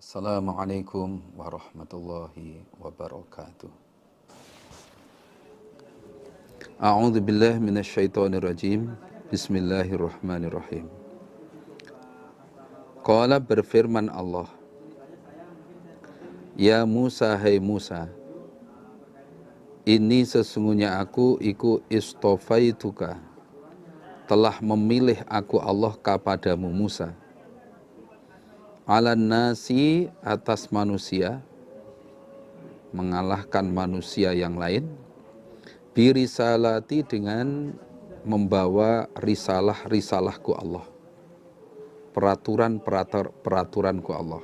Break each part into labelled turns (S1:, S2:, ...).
S1: Assalamualaikum warahmatullahi wabarakatuh. A'udzu billahi minasyaitonir rajim. Bismillahirrahmanirrahim. Qala, berfirman Allah, Ya Musa, hai Musa, ini sesungguhnya aku iku istofaituka, telah memilih aku Allah kepadamu Musa, alan nasi, atas manusia, mengalahkan manusia yang lain, birisalati, dengan membawa risalahku Allah, peraturanku Allah,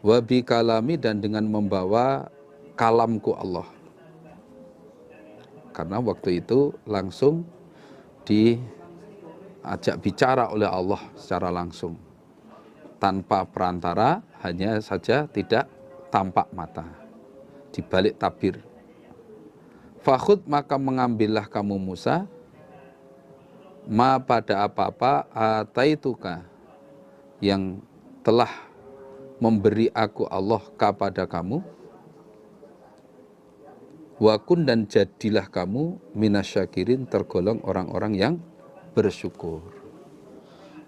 S1: wabi kalami, dan dengan membawa kalamku Allah. Karena waktu itu langsung diajak bicara oleh Allah secara langsung, tanpa perantara, hanya saja tidak tampak mata, di balik tabir. Fakhud, maka mengambillah kamu Musa, ma, pada apa-apa, ataituka, yang telah memberi aku Allah kepada kamu, wakun, dan jadilah kamu minasyakirin, tergolong orang-orang yang bersyukur.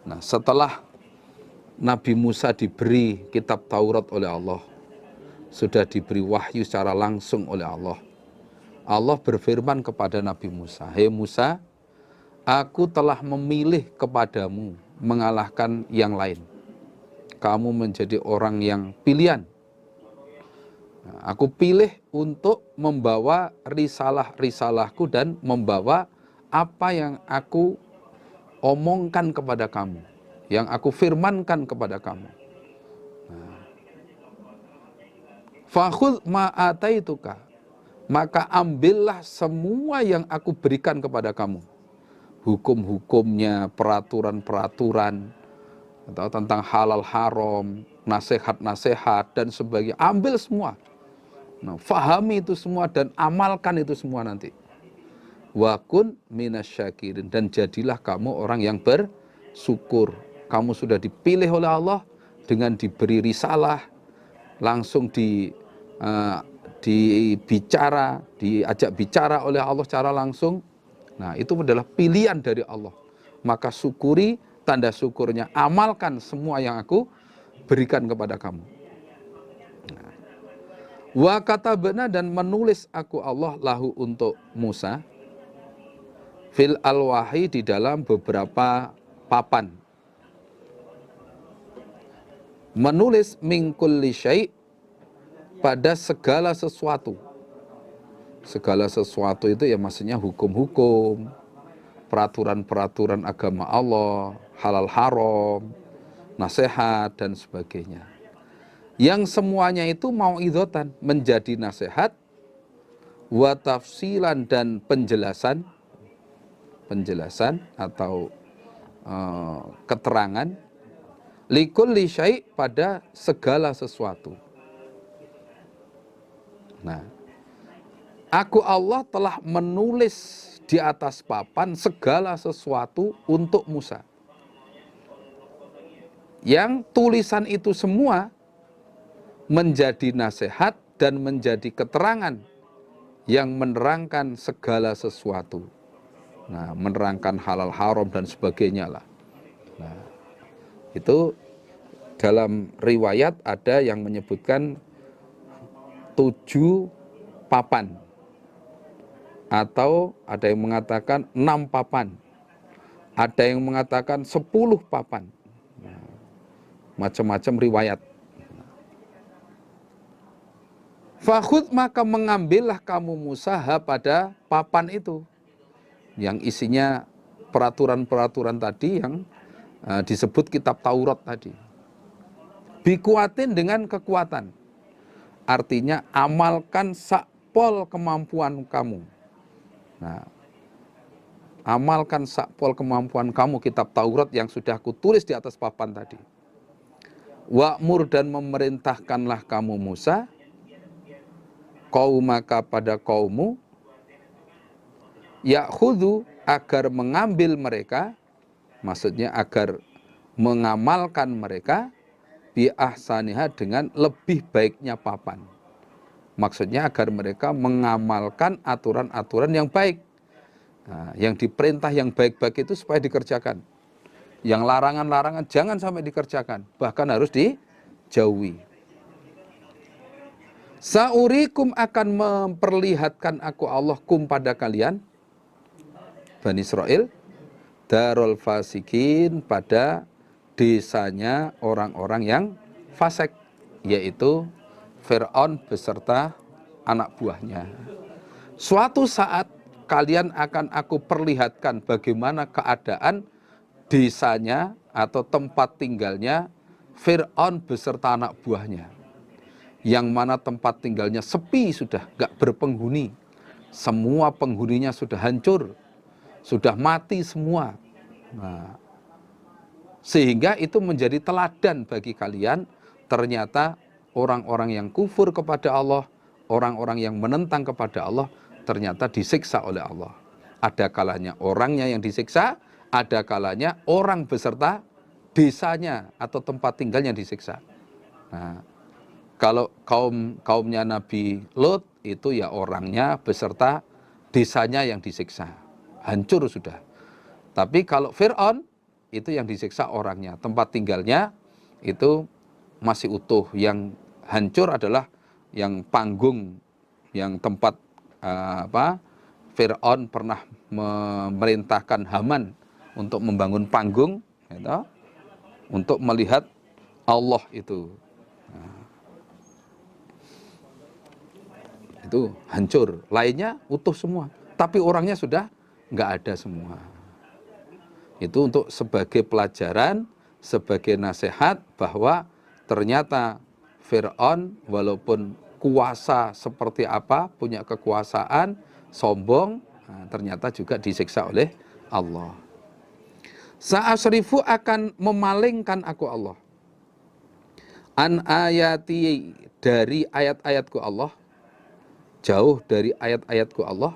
S1: Nah, setelah Nabi Musa diberi kitab Taurat oleh Allah, sudah diberi wahyu secara langsung oleh Allah, Allah berfirman kepada Nabi Musa, Hei Musa, aku telah memilih kepadamu mengalahkan yang lain. Kamu menjadi orang yang pilihan. Aku pilih untuk membawa risalahku dan membawa apa yang aku omongkan kepada kamu, yang aku firmankan kepada kamu. Fakhudh ma ataituka, maka ambillah semua yang aku berikan kepada kamu, hukum-hukumnya, peraturan-peraturan, atau tentang halal haram, nasihat-nasihat, dan sebagainya. Ambil semua. Nah, fahami itu semua dan amalkan itu semua nanti. Wakun minasyakirin, dan jadilah kamu orang yang bersyukur. Kamu sudah dipilih oleh Allah dengan diberi risalah, langsung diajak bicara oleh Allah secara langsung. Nah, itu adalah pilihan dari Allah. Maka syukuri, tanda syukurnya, amalkan semua yang aku berikan kepada kamu. Nah, wa katabna, dan menulis aku Allah lahu untuk Musa, fil alwahi, di dalam beberapa papan. Menulis min kulli syai', pada segala sesuatu. Segala sesuatu itu ya maksudnya hukum-hukum, peraturan-peraturan agama Allah, halal haram, nasihat, dan sebagainya. Yang semuanya itu mau'idhatan, menjadi nasihat, wa tafsilan, dan penjelasan atau keterangan, likulli syai', pada segala sesuatu. Nah, aku Allah telah menulis di atas papan segala sesuatu untuk Musa. Yang tulisan itu semua menjadi nasihat dan menjadi keterangan yang menerangkan segala sesuatu. Nah, menerangkan halal haram dan sebagainya lah. Nah, itu dalam riwayat ada yang menyebutkan 7 papan, atau ada yang mengatakan 6 papan, ada yang mengatakan 10 papan. Nah, macam-macam riwayat. Fakhudh, maka mengambillah kamu Musa pada papan itu, yang isinya peraturan-peraturan tadi yang disebut kitab Taurat tadi. Bikuatin, dengan kekuatan. Artinya amalkan sakpol kemampuan kamu. Nah, amalkan sakpol kemampuan kamu kitab Taurat yang sudah aku tulis di atas papan tadi. Wa'mur, dan memerintahkanlah kamu Musa, qaumaka, pada kaummu, ya'khudhu, agar mengambil mereka, maksudnya agar mengamalkan mereka, bi ahsaniha dengan lebih baiknya papan. Maksudnya agar mereka mengamalkan aturan-aturan yang baik. Nah, yang diperintah yang baik-baik itu supaya dikerjakan. Yang larangan-larangan jangan sampai dikerjakan, bahkan harus dijauhi. Saurikum akan memperlihatkan aku Allah kum pada kalian, Bani Israel, darul fasikin, pada desanya orang-orang yang fasik, yaitu Fir'aun beserta anak buahnya. Suatu saat kalian akan aku perlihatkan bagaimana keadaan desanya atau tempat tinggalnya Fir'aun beserta anak buahnya. Yang mana tempat tinggalnya sepi sudah, gak berpenghuni. Semua penghuninya sudah hancur, sudah mati semua. Nah, sehingga itu menjadi teladan bagi kalian. Ternyata orang-orang yang kufur kepada Allah, orang-orang yang menentang kepada Allah, ternyata disiksa oleh Allah. Ada kalanya orangnya yang disiksa, ada kalanya orang beserta desanya atau tempat tinggalnya disiksa. Nah, kalau kaumnya Nabi Lot itu ya orangnya beserta desanya yang disiksa, hancur sudah. Tapi kalau Fir'aun itu yang disiksa orangnya, tempat tinggalnya itu masih utuh. Yang hancur adalah yang panggung, yang tempat Fir'aun pernah memerintahkan Haman untuk membangun panggung, gitu, untuk melihat Allah itu. Nah, itu hancur. Lainnya utuh semua, tapi orangnya sudah nggak ada semua. Itu untuk sebagai pelajaran, sebagai nasihat bahwa ternyata Fir'aun walaupun kuasa seperti apa, punya kekuasaan, sombong, nah, ternyata juga disiksa oleh Allah. Sa'asrifu akan memalingkan aku Allah. An ayati, dari ayat-ayatku Allah, jauh dari ayat-ayatku Allah.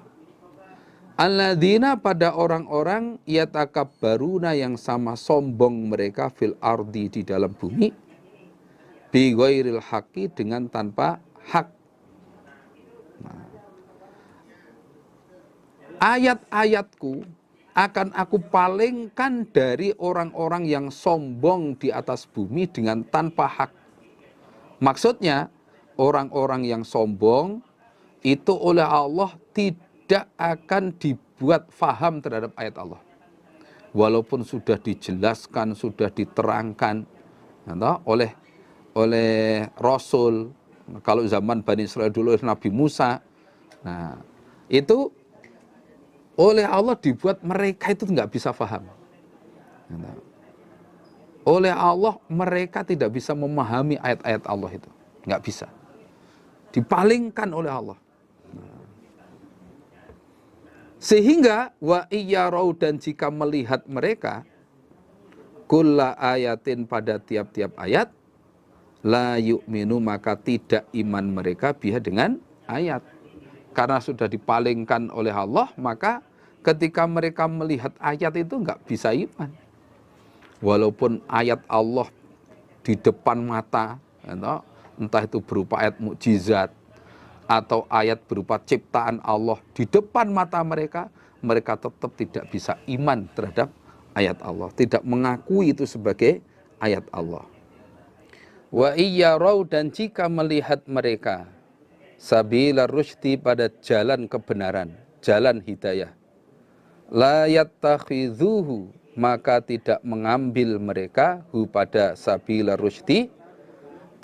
S1: Alladzina, pada orang-orang yatakabbaruna yang sama sombong mereka fil ardi, di dalam bumi, bi ghairil haqqi, dengan tanpa hak. Nah, ayat-ayatku akan aku palingkan dari orang-orang yang sombong di atas bumi dengan tanpa hak. Maksudnya orang-orang yang sombong itu oleh Allah tidak akan dibuat faham terhadap ayat Allah. Walaupun sudah dijelaskan, sudah diterangkan oleh Rasul. Kalau zaman Bani Israel dulu Nabi Musa, nah itu oleh Allah dibuat mereka itu nggak bisa faham. Oleh Allah mereka tidak bisa memahami ayat-ayat Allah itu, nggak bisa. Dipalingkan oleh Allah. Sehingga wa iyarau, dan jika melihat mereka, kulla ayatin, pada tiap-tiap ayat, la yu'minu, maka tidak iman mereka biha, dengan ayat. Karena sudah dipalingkan oleh Allah, maka ketika mereka melihat ayat itu nggak bisa iman. Walaupun ayat Allah di depan mata, entah itu berupa ayat mukjizat atau ayat berupa ciptaan Allah di depan mata mereka, mereka tetap tidak bisa iman terhadap ayat Allah, tidak mengakui itu sebagai ayat Allah. Wa iyyarau, dan jika melihat mereka sabila rusydi, pada jalan kebenaran, jalan hidayah, la yattakhidhuhu, maka tidak mengambil mereka hu, pada sabila rusydi,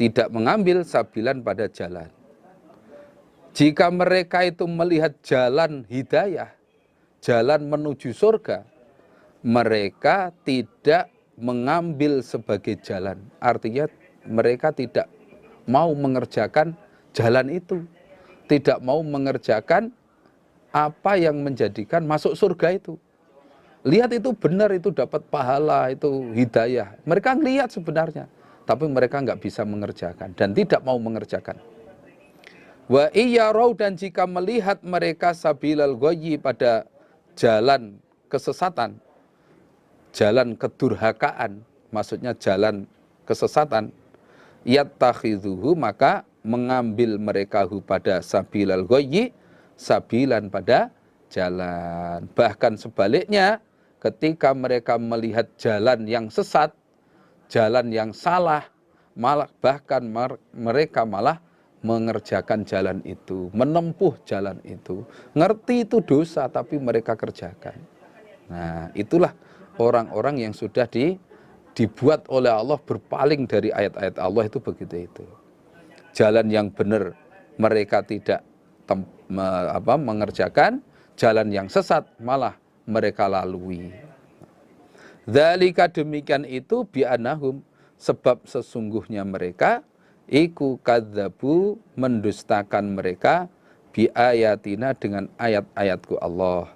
S1: tidak mengambil sabilan, pada jalan. Jika mereka itu melihat jalan hidayah, jalan menuju surga, mereka tidak mengambil sebagai jalan. Artinya mereka tidak mau mengerjakan jalan itu, tidak mau mengerjakan apa yang menjadikan masuk surga itu. Lihat itu benar, itu dapat pahala, itu hidayah. Mereka lihat sebenarnya, tapi mereka nggak bisa mengerjakan dan tidak mau mengerjakan. Wa iyyarau, dan jika melihat mereka sabilal ghayyi, pada jalan kesesatan, jalan kedurhakaan, maksudnya jalan kesesatan, yattakhidhuhu, maka mengambil mereka hu pada sabilal ghayyi, sabilan pada jalan. Bahkan sebaliknya, ketika mereka melihat jalan yang sesat, jalan yang salah, malah bahkan mereka malah mengerjakan jalan itu, menempuh jalan itu. Ngerti itu dosa tapi mereka kerjakan. Nah, itulah orang-orang yang sudah dibuat oleh Allah berpaling dari ayat-ayat Allah, itu begitu itu. Jalan yang benar mereka tidak mengerjakan, jalan yang sesat malah mereka lalui. Dzalika, demikian itu, bi'annahum, sebab sesungguhnya mereka iku kadzabu, mendustakan mereka, biayatina, dengan ayat-ayatku Allah.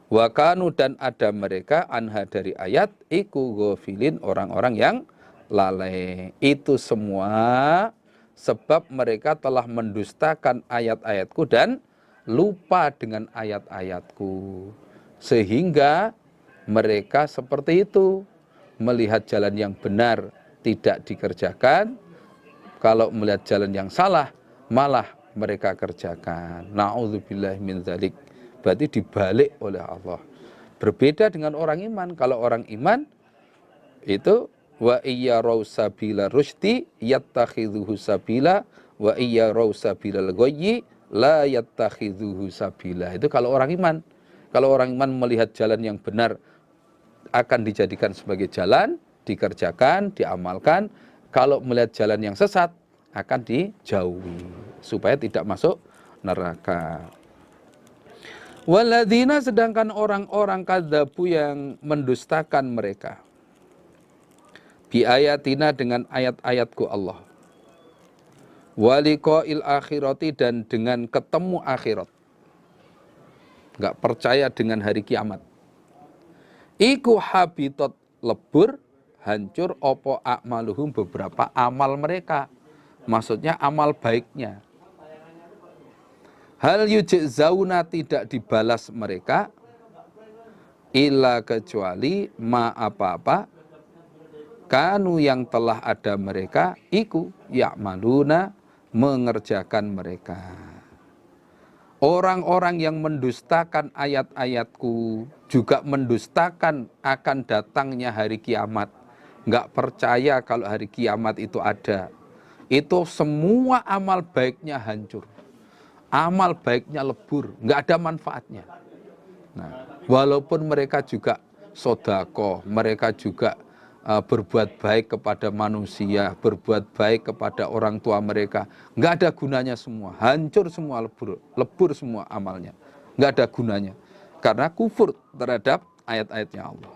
S1: Wa kanu, dan ada mereka, anha, dari ayat, iku ghafilin, orang-orang yang lalai. Itu semua sebab mereka telah mendustakan ayat-ayatku dan lupa dengan ayat-ayatku, sehingga mereka seperti itu, melihat jalan yang benar tidak dikerjakan, kalau melihat jalan yang salah malah mereka kerjakan. Na'udzubillah min dzalik. Berarti dibalik oleh Allah. Berbeda dengan orang iman. Kalau orang iman itu wa iyya rausabila rusdi yattakhidhuhu sabila wa iyya rausabilal ghayyi la yattakhidhuhu sabila. Itu kalau orang iman. Kalau orang iman melihat jalan yang benar akan dijadikan sebagai jalan, dikerjakan, diamalkan. Kalau melihat jalan yang sesat akan dijauhi supaya tidak masuk neraka. Waladzina, sedangkan orang-orang kadzabu yang mendustakan mereka, biayatina, dengan ayat-ayatku Allah, waliqa'il akhirati, dan dengan ketemu akhirat, nggak percaya dengan hari kiamat, iku habitot, lebur, hancur, opo a'maluhum, beberapa amal mereka, maksudnya amal baiknya. Hal yujzauna, tidak dibalas mereka, illa, kecuali, ma, apa-apa, kanu, yang telah ada mereka, iku ya'maluna, mengerjakan mereka. Orang-orang yang mendustakan ayat-ayatku juga mendustakan akan datangnya hari kiamat. Nggak percaya kalau hari kiamat itu ada. Itu semua amal baiknya hancur. Amal baiknya lebur, nggak ada manfaatnya. Nah, walaupun mereka juga sodako, mereka juga berbuat baik kepada manusia, berbuat baik kepada orang tua mereka, nggak ada gunanya semua, hancur semua, lebur semua amalnya, nggak ada gunanya, karena kufur terhadap ayat-ayatnya Allah.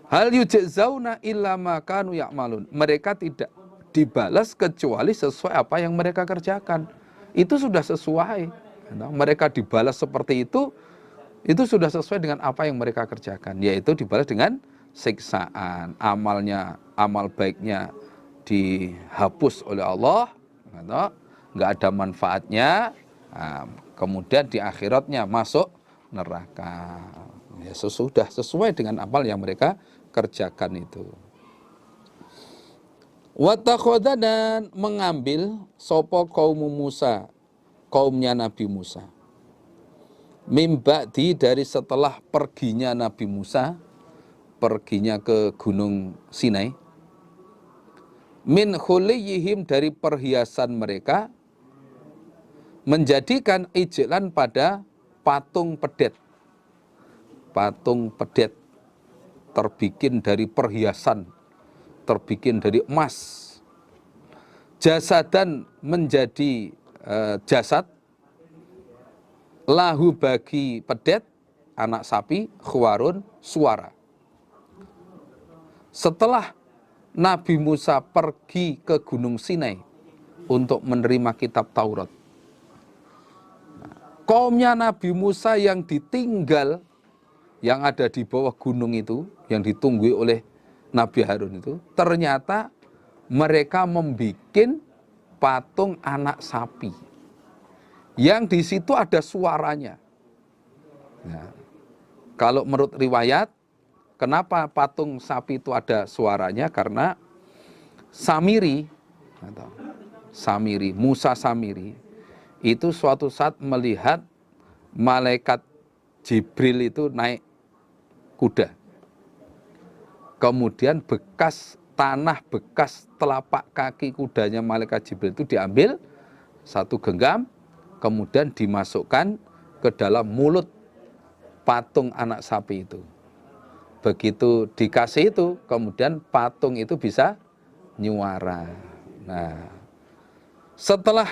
S1: Hal yujzauna illa ma kanu ya'malun, mereka tidak dibalas kecuali sesuai apa yang mereka kerjakan. Itu sudah sesuai. Mereka dibalas seperti itu sudah sesuai dengan apa yang mereka kerjakan, yaitu dibalas dengan siksaan, amalnya, amal baiknya dihapus oleh Allah, nggak ada manfaatnya, kemudian di akhiratnya masuk neraka. Ya, sudah sesuai dengan amal yang mereka kerjakan itu. Watakhoda, dan mengambil sopo kaum Musa, kaumnya Nabi Musa, mimba'di, dari setelah perginya Nabi Musa, perginya ke Gunung Sinai, min khuliyihim, dari perhiasan mereka, menjadikan ijlan, pada patung pedet. Patung pedet terbikin dari perhiasan, terbikin dari emas. Jasadan, menjadi jasad, lahu, bagi pedet, anak sapi, khuwarun, suara. Setelah Nabi Musa pergi ke Gunung Sinai untuk menerima kitab Taurat, kaumnya Nabi Musa yang ditinggal, yang ada di bawah gunung itu, yang ditunggui oleh Nabi Harun itu, ternyata mereka membuat patung anak sapi, yang di situ ada suaranya. Nah, kalau menurut riwayat, kenapa patung sapi itu ada suaranya? Karena Samiri, atau Samiri, Musa Samiri itu suatu saat melihat malaikat Jibril itu naik kuda. Kemudian tanah bekas telapak kaki kudanya malaikat Jibril itu diambil satu genggam, kemudian dimasukkan ke dalam mulut patung anak sapi itu. Begitu dikasih itu, kemudian patung itu bisa nyuara. Nah, setelah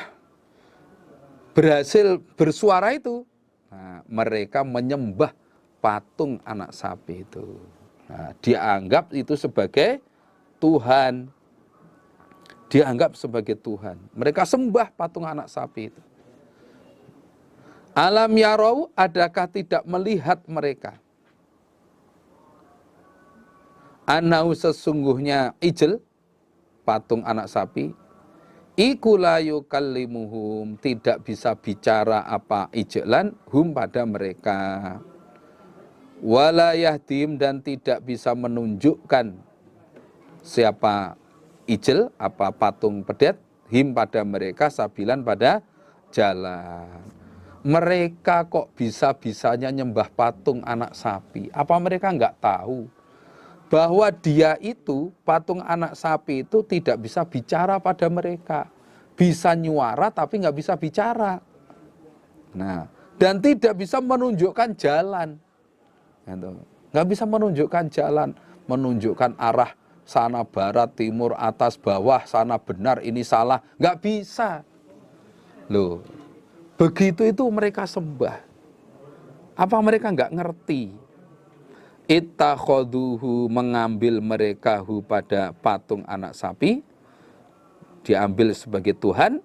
S1: berhasil bersuara itu, nah, mereka menyembah patung anak sapi itu. Nah, dianggap itu sebagai Tuhan. Dianggap sebagai Tuhan. Mereka sembah patung anak sapi itu. Alam yarau, adakah tidak melihat mereka? Anau sesungguhnya ijel, patung anak sapi, iku la yukallimuhum, tidak bisa bicara apa ijlan hum pada mereka. Wala yahdim, dan tidak bisa menunjukkan siapa ijel, apa patung pedet, him pada mereka, sabilan pada jalan. Mereka kok bisa-bisanya nyembah patung anak sapi? Apa mereka nggak tahu bahwa dia itu, patung anak sapi itu tidak bisa bicara pada mereka? Bisa nyuara tapi nggak bisa bicara. Nah, dan tidak bisa menunjukkan jalan. Nggak bisa menunjukkan jalan, menunjukkan arah sana barat, timur, atas, bawah, sana benar, ini salah. Nggak bisa. Loh, begitu itu mereka sembah. Apa mereka nggak ngerti? Ittakhoduhu, mengambil mereka hu pada patung anak sapi, diambil sebagai Tuhan.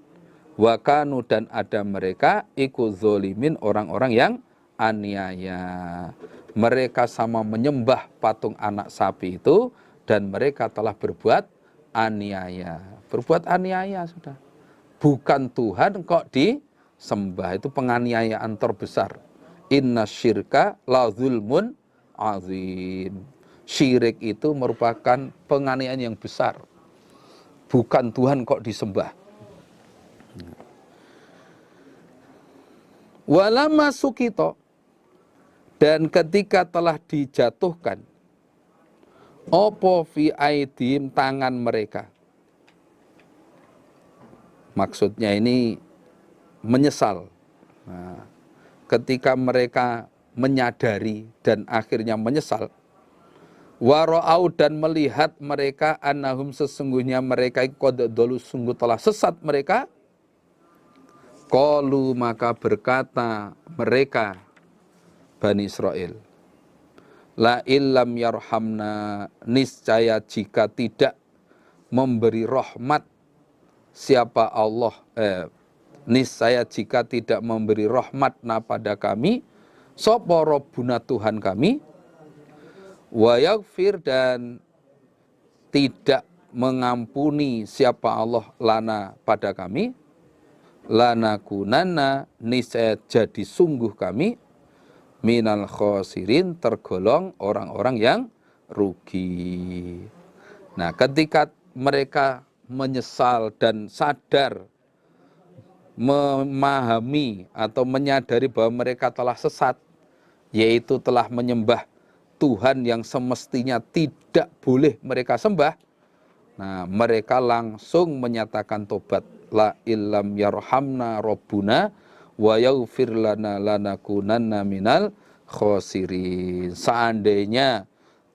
S1: Wakanu, dan ada mereka ikut zolimin, orang-orang yang aniaya. Mereka sama menyembah patung anak sapi itu, dan mereka telah berbuat aniaya. Berbuat aniaya sudah. Bukan Tuhan kok disembah, itu penganiayaan terbesar. Inna syirka la zulmun azim. Syirik itu merupakan penganiayaan yang besar. Bukan Tuhan kok disembah. Walama sukito, dan ketika telah dijatuhkan opo fi aidim, tangan mereka. Maksudnya ini menyesal. Nah, ketika mereka menyadari dan akhirnya menyesal, wara'au, dan melihat mereka annahum, sesungguhnya mereka qad dolu, sungguh telah sesat mereka. Qalu, maka berkata mereka Bani Israel, la illam yarhamna, niscaya jika tidak memberi rahmat siapa Allah, niscaya jika tidak memberi rahmat pada kami, sapa Rabbuna, Tuhan kami, wa yaghfir, dan tidak mengampuni siapa Allah lana pada kami, lana kunana, niscaya jadi sungguh kami minal khosirin, tergolong orang-orang yang rugi. Nah, ketika mereka menyesal dan sadar, memahami atau menyadari bahwa mereka telah sesat, yaitu telah menyembah Tuhan yang semestinya tidak boleh mereka sembah, nah, mereka langsung menyatakan tobat. La illam yarhamna rabbuna wa yaghfir lana lanakunanna minal khosirin. Seandainya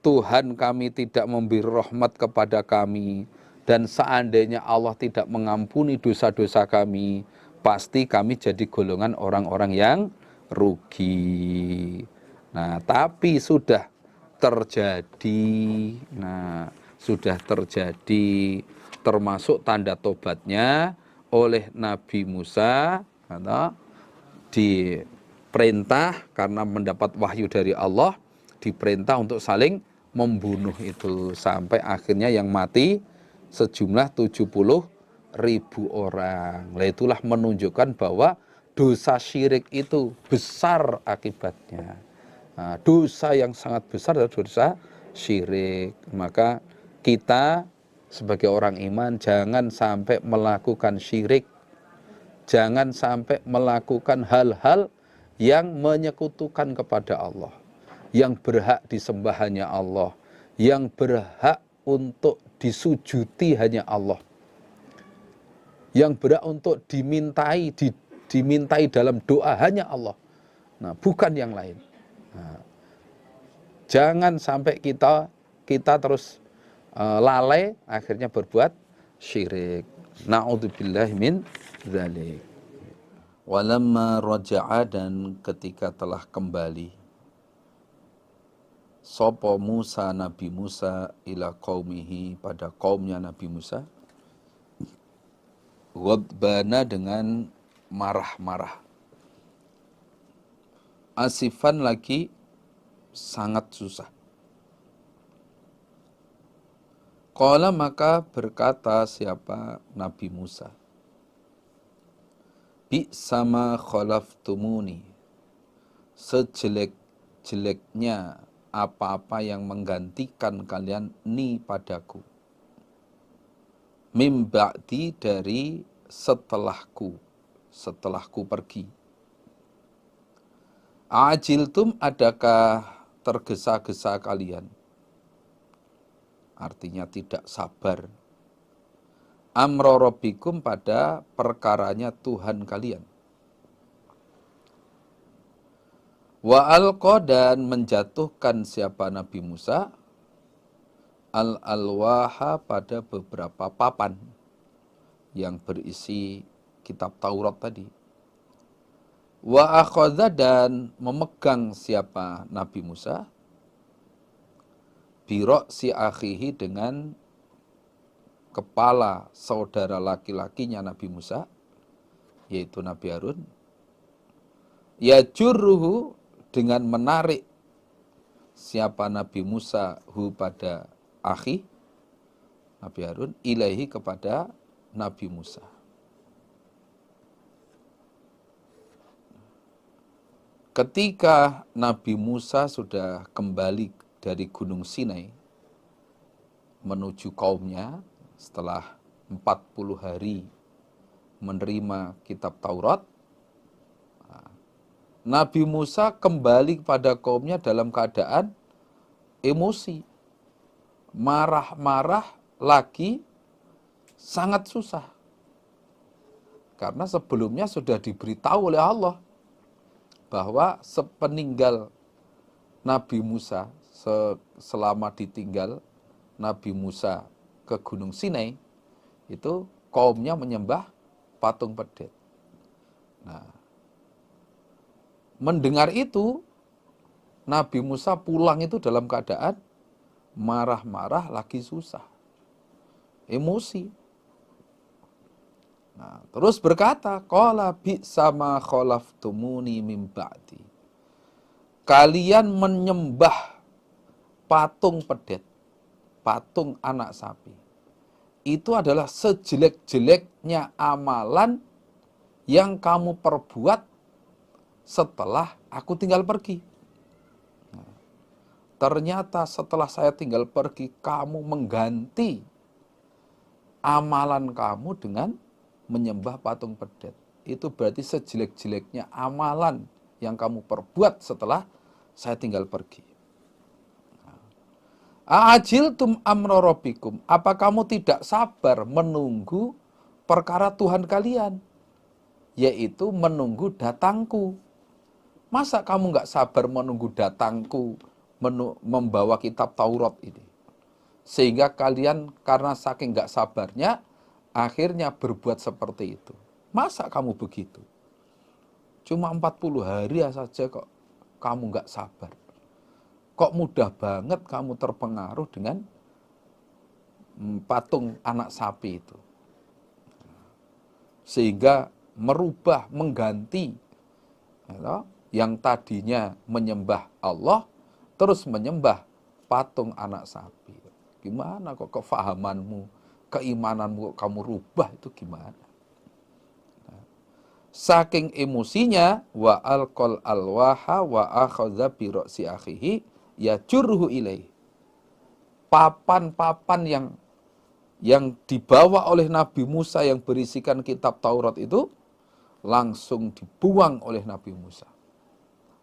S1: Tuhan kami tidak memberi rahmat kepada kami, dan seandainya Allah tidak mengampuni dosa-dosa kami, pasti kami jadi golongan orang-orang yang rugi. Nah, tapi sudah terjadi. Nah, sudah terjadi, termasuk tanda tobatnya oleh Nabi Musa, diperintah karena mendapat wahyu dari Allah, diperintah untuk saling membunuh itu, sampai akhirnya yang mati sejumlah 70.000 orang. Nah, itulah menunjukkan bahwa dosa syirik itu besar akibatnya. Nah, dosa yang sangat besar adalah dosa syirik. Maka kita sebagai orang iman jangan sampai melakukan syirik, jangan sampai melakukan hal-hal yang menyekutukan kepada Allah, yang berhak disembah hanya Allah, yang berhak untuk disujudi hanya Allah, yang berhak untuk dimintai dalam doa hanya Allah. Nah, bukan yang lain. Nah, jangan sampai kita terus lalai akhirnya berbuat syirik. Na'udzubillahi min dzalik. Walamma raja'a, dan ketika telah kembali sapa Musa, Nabi Musa, ila qaumihi, pada kaumnya Nabi Musa, ghadbana, dengan marah-marah, asifan, lagi sangat susah. Qala, maka berkata siapa Nabi Musa, bi sama khalaftumuni, sejelek-jeleknya apa-apa yang menggantikan kalian ni padaku, mim ba'di, dari setelahku pergi. Ajiltum, adakah tergesa-gesa kalian, artinya tidak sabar, amro rabbikum, pada perkaranya Tuhan kalian. Wa alqa, dan menjatuhkan siapa Nabi Musa, al-alwaha, pada beberapa papan yang berisi kitab Taurat tadi. Wa akhadha, dan memegang siapa Nabi Musa, biro'si akhihi, dengan kepala saudara laki-lakinya Nabi Musa, yaitu Nabi Harun, yajurruhu, dengan menarik siapa Nabi Musa hu, pada akhi Nabi Harun, ilaihi, kepada Nabi Musa. Ketika Nabi Musa sudah kembali dari Gunung Sinai menuju kaumnya setelah 40 hari menerima kitab Taurat, Nabi Musa kembali kepada kaumnya dalam keadaan emosi, marah-marah lagi, sangat susah. Karena sebelumnya sudah diberitahu oleh Allah bahwa sepeninggal Nabi Musa, selama ditinggal Nabi Musa ke Gunung Sinai, itu kaumnya menyembah patung pedet. Nah, mendengar itu, Nabi Musa pulang itu dalam keadaan marah-marah, lagi susah, emosi. Nah, terus berkata, qala bi sama khalaftumuni mim ba'di. Kalian menyembah patung pedet, patung anak sapi. Itu adalah sejelek-jeleknya amalan yang kamu perbuat setelah aku tinggal pergi. Nah, ternyata setelah saya tinggal pergi, kamu mengganti amalan kamu dengan menyembah patung pedet. Itu berarti sejelek-jeleknya amalan yang kamu perbuat setelah saya tinggal pergi. Ajiltum amra rabbikum, apa kamu tidak sabar menunggu perkara Tuhan kalian, yaitu menunggu datangku. Masa kamu nggak sabar menunggu datangku, membawa kitab Taurat ini? Sehingga kalian karena saking nggak sabarnya, akhirnya berbuat seperti itu. Masa kamu begitu? Cuma 40 hari saja kok kamu nggak sabar. Kok mudah banget kamu terpengaruh dengan patung anak sapi itu. Sehingga merubah, mengganti yang tadinya menyembah Allah, terus menyembah patung anak sapi. Gimana kok kefahamanmu, keimananmu kamu rubah, itu gimana? Saking emosinya, wa alqal alwaha wa akhadha bi ra'si akhihi yajurhu ilaih. Papan-papan yang yang dibawa oleh Nabi Musa yang berisikan kitab Taurat itu langsung dibuang oleh Nabi Musa.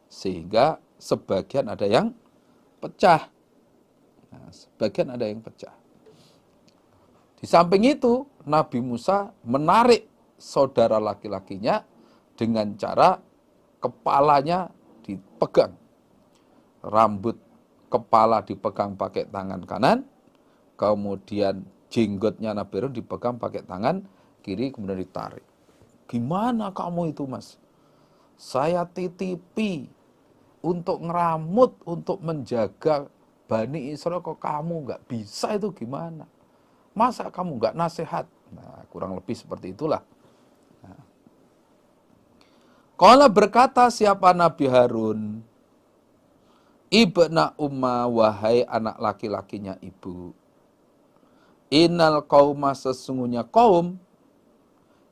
S1: Sehingga sebagian ada yang pecah. Nah, sebagian ada yang pecah. Di samping itu, Nabi Musa menarik saudara laki-lakinya dengan cara kepalanya dipegang. Rambut kepala dipegang pakai tangan kanan, kemudian jenggotnya Nabi Harun dipegang pakai tangan kiri, kemudian ditarik. Gimana kamu itu, Mas? Saya titipi untuk ngeramut, untuk menjaga Bani Israel, kok kamu nggak bisa, itu gimana? Masa kamu nggak nasihat? Nah, kurang lebih seperti itulah. Qala berkata siapa Nabi Harun, ibna umma, wahai anak laki-lakinya ibu. Innal qauma, sesungguhnya kaum,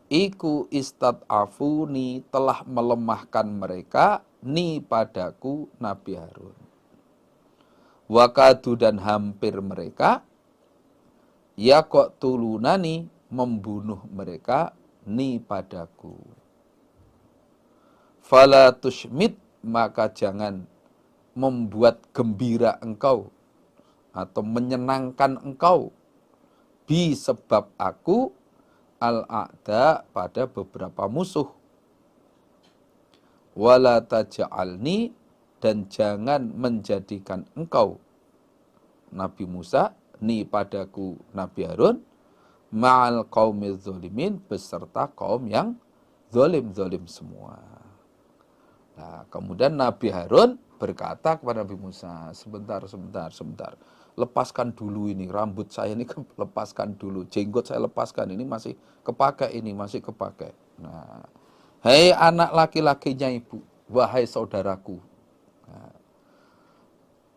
S1: iku istad'afuni, telah melemahkan mereka, ni padaku Nabi Harun. Wakadu, dan hampir mereka, ya kok tulunani, membunuh mereka, ni padaku. Fala tushmit, maka jangan membuat gembira engkau atau menyenangkan engkau bi, sebab aku al-a'da, pada beberapa musuh. Wala taj'alni, dan jangan menjadikan engkau Nabi Musa, ni padaku Nabi Harun, ma'al qaumiz zalimin, beserta kaum yang zalim-zalim semua. Nah, kemudian Nabi Harun berkata kepada Nabi Musa, sebentar. Lepaskan dulu ini, rambut saya ini lepaskan dulu, jenggot saya lepaskan, ini masih kepakai, Nah, hei anak laki-lakinya ibu, wahai saudaraku. Nah,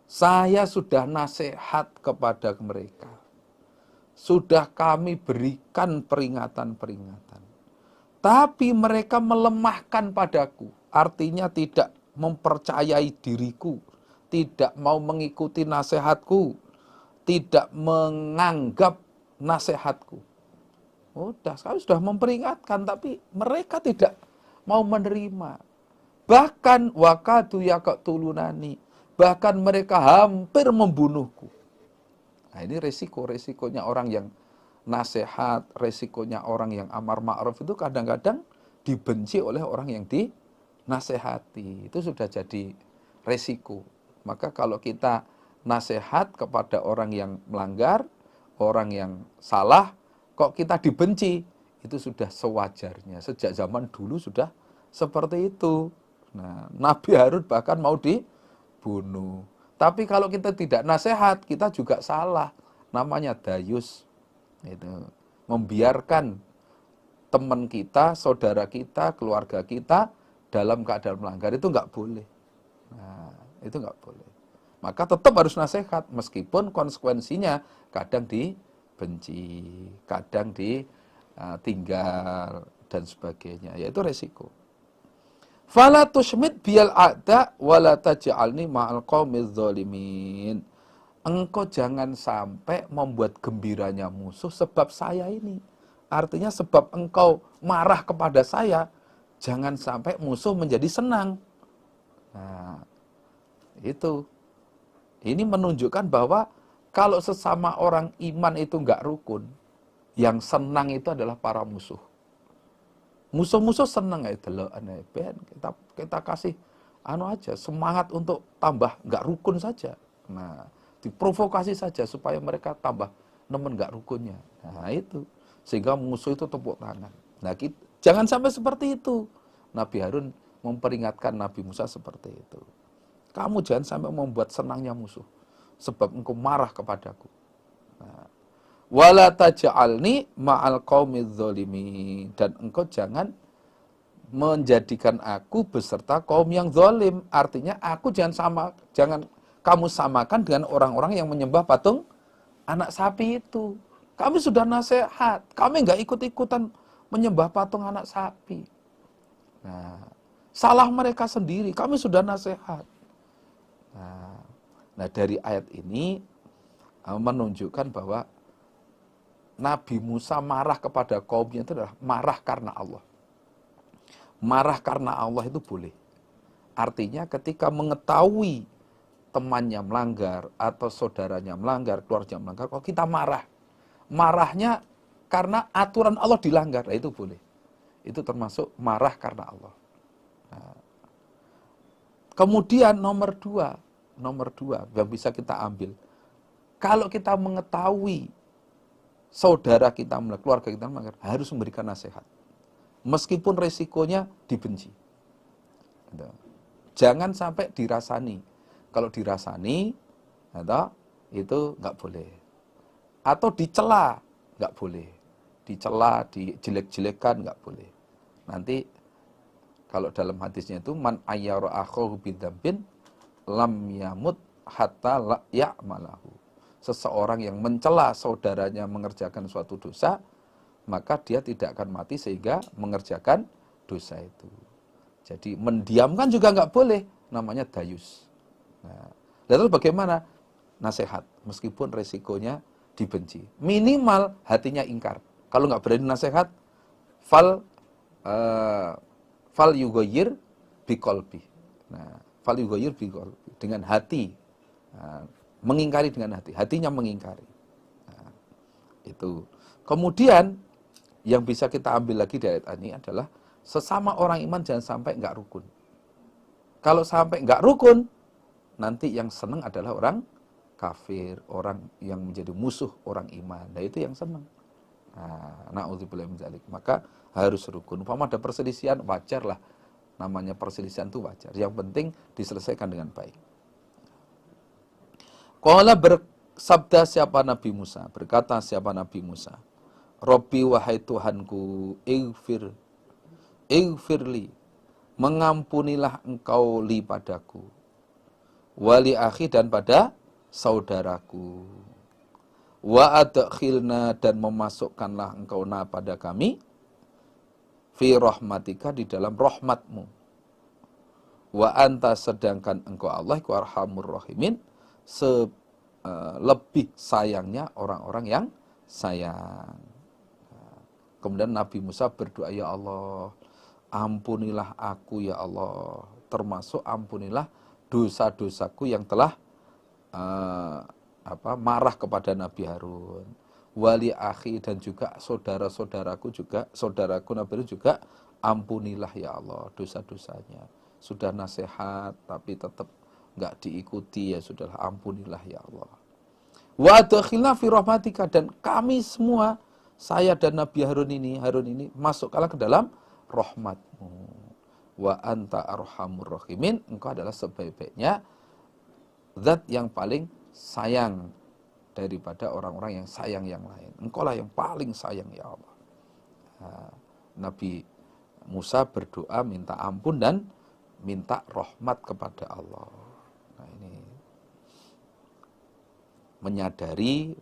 S1: saya sudah nasihat kepada mereka. Sudah kami berikan peringatan-peringatan. Tapi mereka melemahkan padaku. Artinya tidak mempercayai diriku, tidak mau mengikuti nasihatku, tidak menganggap nasihatku. Udah, saya sudah memperingatkan, tapi mereka tidak mau menerima. Bahkan wakadu yaqtulunani, bahkan mereka hampir membunuhku. Nah, ini resikonya orang yang nasihat, resikonya orang yang amar ma'ruf itu kadang-kadang dibenci oleh orang yang dinasehati. Itu sudah jadi resiko. Maka kalau kita nasihat kepada orang yang melanggar, orang yang salah, kok kita dibenci, itu sudah sewajarnya. Sejak zaman dulu sudah seperti itu. Nah, Nabi Harun bahkan mau dibunuh. Tapi kalau kita tidak nasihat, kita juga salah. Namanya dayus. Itu membiarkan teman kita, saudara kita, keluarga kita dalam keadaan melanggar, itu nggak boleh. Nah, itu nggak boleh. Maka tetap harus nasihat, meskipun konsekuensinya kadang dibenci, kadang ditinggal, dan sebagainya. Yaitu resiko. Fala tushmit biyal a'da wala taj'alni ma'al qaumiz zalimin. Engkau jangan sampai membuat gembiranya musuh sebab saya ini. Artinya sebab engkau marah kepada saya, jangan sampai musuh menjadi senang. Nah, itu. Ini menunjukkan bahwa kalau sesama orang iman itu enggak rukun, yang senang itu adalah para musuh. Musuh-musuh senang ya, kita kasih aja semangat untuk tambah enggak rukun saja. Nah, diprovokasi saja supaya mereka tambah nemen enggak rukunnya. Nah, itu. Sehingga musuh itu tepuk tangan. Nah, jangan sampai seperti itu. Nabi Harun memperingatkan Nabi Musa seperti itu. Kamu jangan sampai membuat senangnya musuh, sebab engkau marah kepadaku. Nah, wala taj'alni ma'al qaumiz zalimin, dan engkau jangan menjadikan aku beserta kaum yang zalim. Artinya aku jangan kamu samakan dengan orang-orang yang menyembah patung anak sapi itu. Kami sudah nasihat, kami enggak ikut-ikutan menyembah patung anak sapi. Nah, salah mereka sendiri, kami sudah nasihat. Nah, dari ayat ini menunjukkan bahwa Nabi Musa marah kepada kaumnya itu adalah marah karena Allah. Marah karena Allah itu boleh. Artinya ketika mengetahui temannya melanggar atau saudaranya melanggar, keluarga melanggar, kalau kita marah. Marahnya karena aturan Allah dilanggar, nah itu boleh. Itu termasuk marah karena Allah. Nah, kemudian nomor dua yang bisa kita ambil. Kalau kita mengetahui saudara kita, keluarga kita melanggar, harus memberikan nasihat. Meskipun resikonya dibenci. Gitu. Jangan sampai dirasani. Kalau dirasani, itu nggak boleh. Atau dicela, nggak boleh. Dicela, dijelek-jelekan, nggak boleh. Nanti, kalau dalam hadisnya itu, man ayyara akhahu bidzambin lam yamut hatta la ya'malahu. Seseorang yang mencela saudaranya mengerjakan suatu dosa, maka dia tidak akan mati sehingga mengerjakan dosa itu. Jadi mendiamkan juga nggak boleh, namanya dayus. Nah, lalu bagaimana? Nasihat, meskipun resikonya dibenci. Minimal hatinya ingkar. Kalau nggak berani nasihat, fal yugoyir biqolbi. Nah, fal yugoyir biqolbi, dengan hati. Nah, mengingkari dengan hati, hatinya mengingkari. Nah, itu. Kemudian yang bisa kita ambil lagi dari ayat ini adalah sesama orang iman jangan sampai nggak rukun. Kalau sampai nggak rukun, nanti yang senang adalah orang kafir, orang yang menjadi musuh orang iman. Nah itu yang senang. Na'udzubillah min dzalik. Maka harus rukun. Umpama ada perselisihan, wajar lah. Namanya perselisihan itu wajar. Yang penting diselesaikan dengan baik. Qala bersabda siapa Nabi Musa, berkata siapa Nabi Musa, Robbi wahai Tuhanku, Ighfirli, mengampunilah engkau li padaku, wali akhi dan pada saudaraku, wa adkhilna dan memasukkanlah engkau na pada kami, fi rahmatika di dalam rahmatmu, wa anta sedangkan engkau Allah ku arhamur rahimin, lebih sayangnya orang-orang yang sayang. Kemudian Nabi Musa berdoa, ya Allah, ampunilah aku ya Allah, termasuk ampunilah dosa-dosaku yang telah marah kepada Nabi Harun, wali akhi dan juga saudara-saudaraku juga, saudaraku Nabi Harun juga, ampunilah ya Allah dosa-dosanya. Sudah nasihat tapi tetap nggak diikuti, ya sudahlah, ampunilah ya Allah. Wa adkhilna fi rahmatika, dan kami semua, saya dan Nabi Harun ini masukkanlah ke dalam rahmatmu. Wa anta arhamur rahimin, engkau adalah sebaik-baiknya zat yang paling sayang daripada orang-orang yang sayang yang lain. Engkau lah yang paling sayang ya Allah. Nabi Musa berdoa minta ampun dan minta rahmat kepada Allah. Nah ini menyadari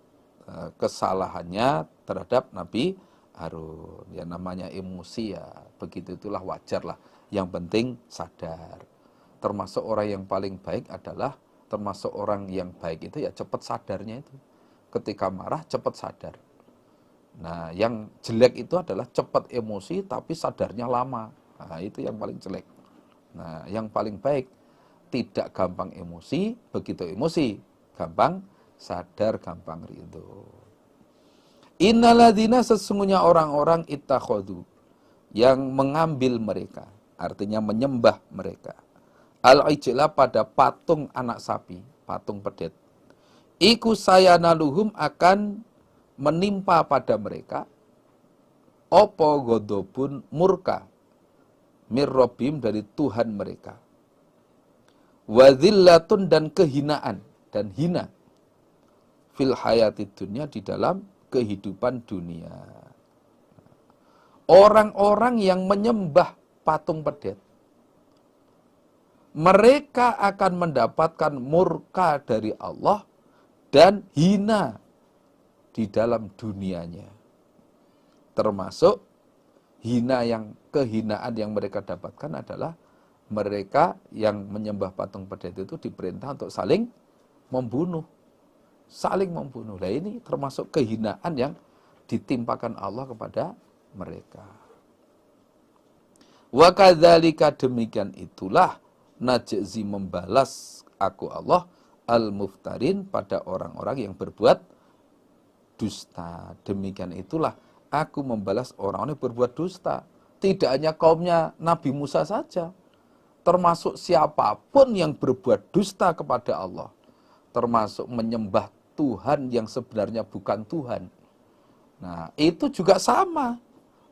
S1: kesalahannya terhadap Nabi Harun. Ya namanya emosi ya, begitu itulah wajar lah. Yang penting sadar. Termasuk orang yang paling baik adalah, termasuk orang yang baik itu ya cepat sadarnya itu. Ketika marah cepat sadar. Nah yang jelek itu adalah cepat emosi tapi sadarnya lama. Nah itu yang paling jelek. Nah yang paling baik tidak gampang emosi, begitu emosi gampang sadar, gampang ridho. Innalladzina, sesungguhnya orang-orang ittakhadhu, yang mengambil mereka, artinya menyembah mereka, al-ijla pada patung anak sapi, patung pedet. Iku sayanaluhum, akan menimpa pada mereka, opo godobun, murka, mirrobim, dari Tuhan mereka, wadhillatun, dan kehinaan, dan hina, fil hayati dunia, di dalam kehidupan dunia. Orang-orang yang menyembah patung pedet, mereka akan mendapatkan murka dari Allah dan hina di dalam dunianya. Termasuk kehinaan yang mereka dapatkan adalah mereka yang menyembah patung pedet itu diperintah untuk saling membunuh. Saling membunuh. Nah ini termasuk kehinaan yang ditimpakan Allah kepada mereka. Wa kadzalika, demikian itulah najzi, membalas aku Allah al-muftarin, pada orang-orang yang berbuat dusta. Demikian itulah aku membalas orang-orang yang berbuat dusta. Tidak hanya kaumnya Nabi Musa saja, termasuk siapapun yang berbuat dusta kepada Allah, termasuk menyembah Tuhan yang sebenarnya bukan Tuhan. Nah, itu juga sama,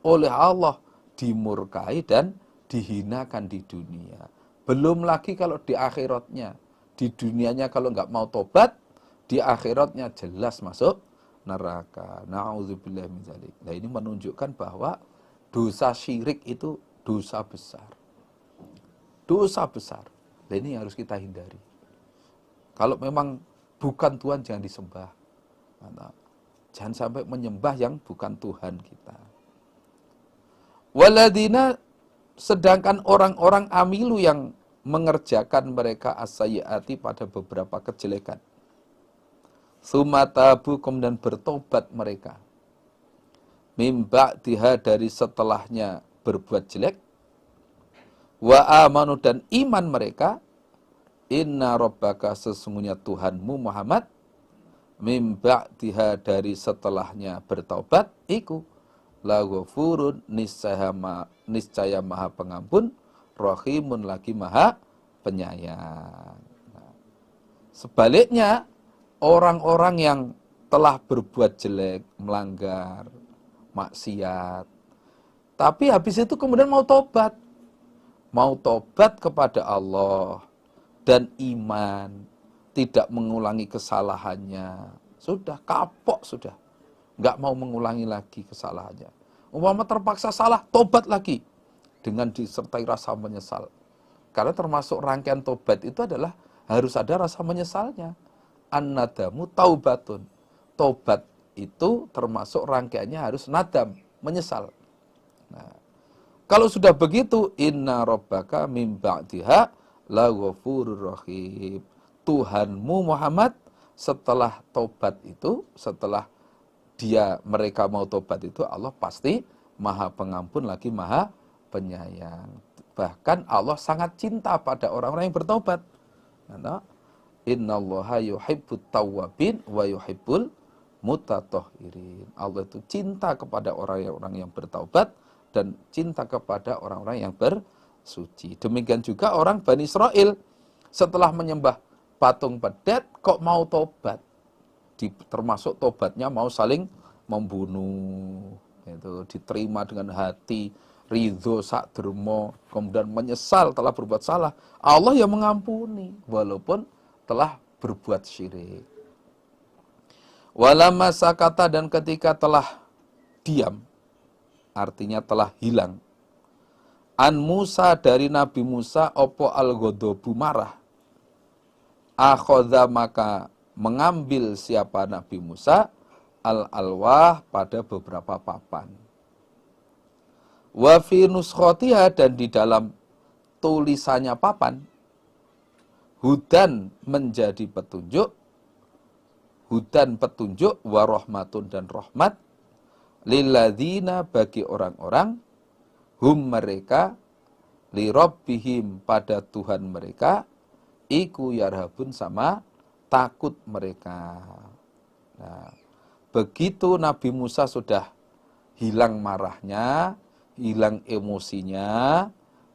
S1: oleh Allah dimurkai dan dihinakan di dunia. Belum lagi kalau di akhiratnya. Di dunianya kalau nggak mau tobat, di akhiratnya jelas masuk neraka. Na'udzubillah min dzalik. Nah, ini menunjukkan bahwa dosa syirik itu dosa besar. Dosa besar. Nah, ini harus kita hindari. Kalau memang bukan Tuhan, jangan disembah. Jangan sampai menyembah yang bukan Tuhan kita. Waladina, sedangkan orang-orang amilu yang mengerjakan mereka as-sayyiati, pada beberapa kejelekan. Tsumatabu, kemudian bertobat mereka. Mimba diha, dari setelahnya berbuat jelek. Wa amanu, dan iman mereka. Inna rabbaka, sesungguhnya Tuhanmu Muhammad. Mimba diha, dari setelahnya bertaubat. Iku la ghafurun, niscaya maha pengampun, rahimun, lagi maha penyayang. Nah, sebaliknya, orang-orang yang telah berbuat jelek, melanggar, maksiat, tapi habis itu kemudian mau tobat kepada Allah dan iman, tidak mengulangi kesalahannya, sudah kapok, sudah nggak mau mengulangi lagi kesalahannya. Umpama terpaksa salah, tobat lagi dengan disertai rasa menyesal. Karena termasuk rangkaian tobat itu adalah harus ada rasa menyesalnya. An-nadamu taubatun. Tobat itu termasuk rangkaiannya harus nadam, menyesal. Nah, kalau sudah begitu, inna rabbaka mim ba'diha la ghafurur rahim. Tuhanmu Muhammad setelah tobat itu, setelah mereka mau tobat itu, Allah pasti maha pengampun, lagi maha penyayang. Bahkan Allah sangat cinta pada orang-orang yang bertobat. Innallaha yuhibbut tawwabin wa yuhibbul mutatahhirin. Allah itu cinta kepada orang-orang yang bertaubat dan cinta kepada orang-orang yang bersuci. Demikian juga orang Bani Israel setelah menyembah patung pedet kok mau tobat. Termasuk tobatnya mau saling membunuh, itu diterima dengan hati ridho sakdermo, kemudian menyesal telah berbuat salah, Allah yang mengampuni walaupun telah berbuat syirik. Walamma sakata, dan ketika telah diam, artinya telah hilang, an Musa, dari Nabi Musa, opo al-ghadabu, marah, akhadha, maka mengambil siapa Nabi Musa, al-alwah, pada beberapa papan. Wa fi nuskhotiha, dan di dalam tulisannya papan, hudan, menjadi petunjuk, hudan petunjuk, wa rahmatun, dan rahmat, lilladzina, bagi orang-orang, hum mereka, li rabbihim, pada Tuhan mereka, iku yarhabun, sama takut mereka. Nah, begitu Nabi Musa sudah hilang marahnya, hilang emosinya,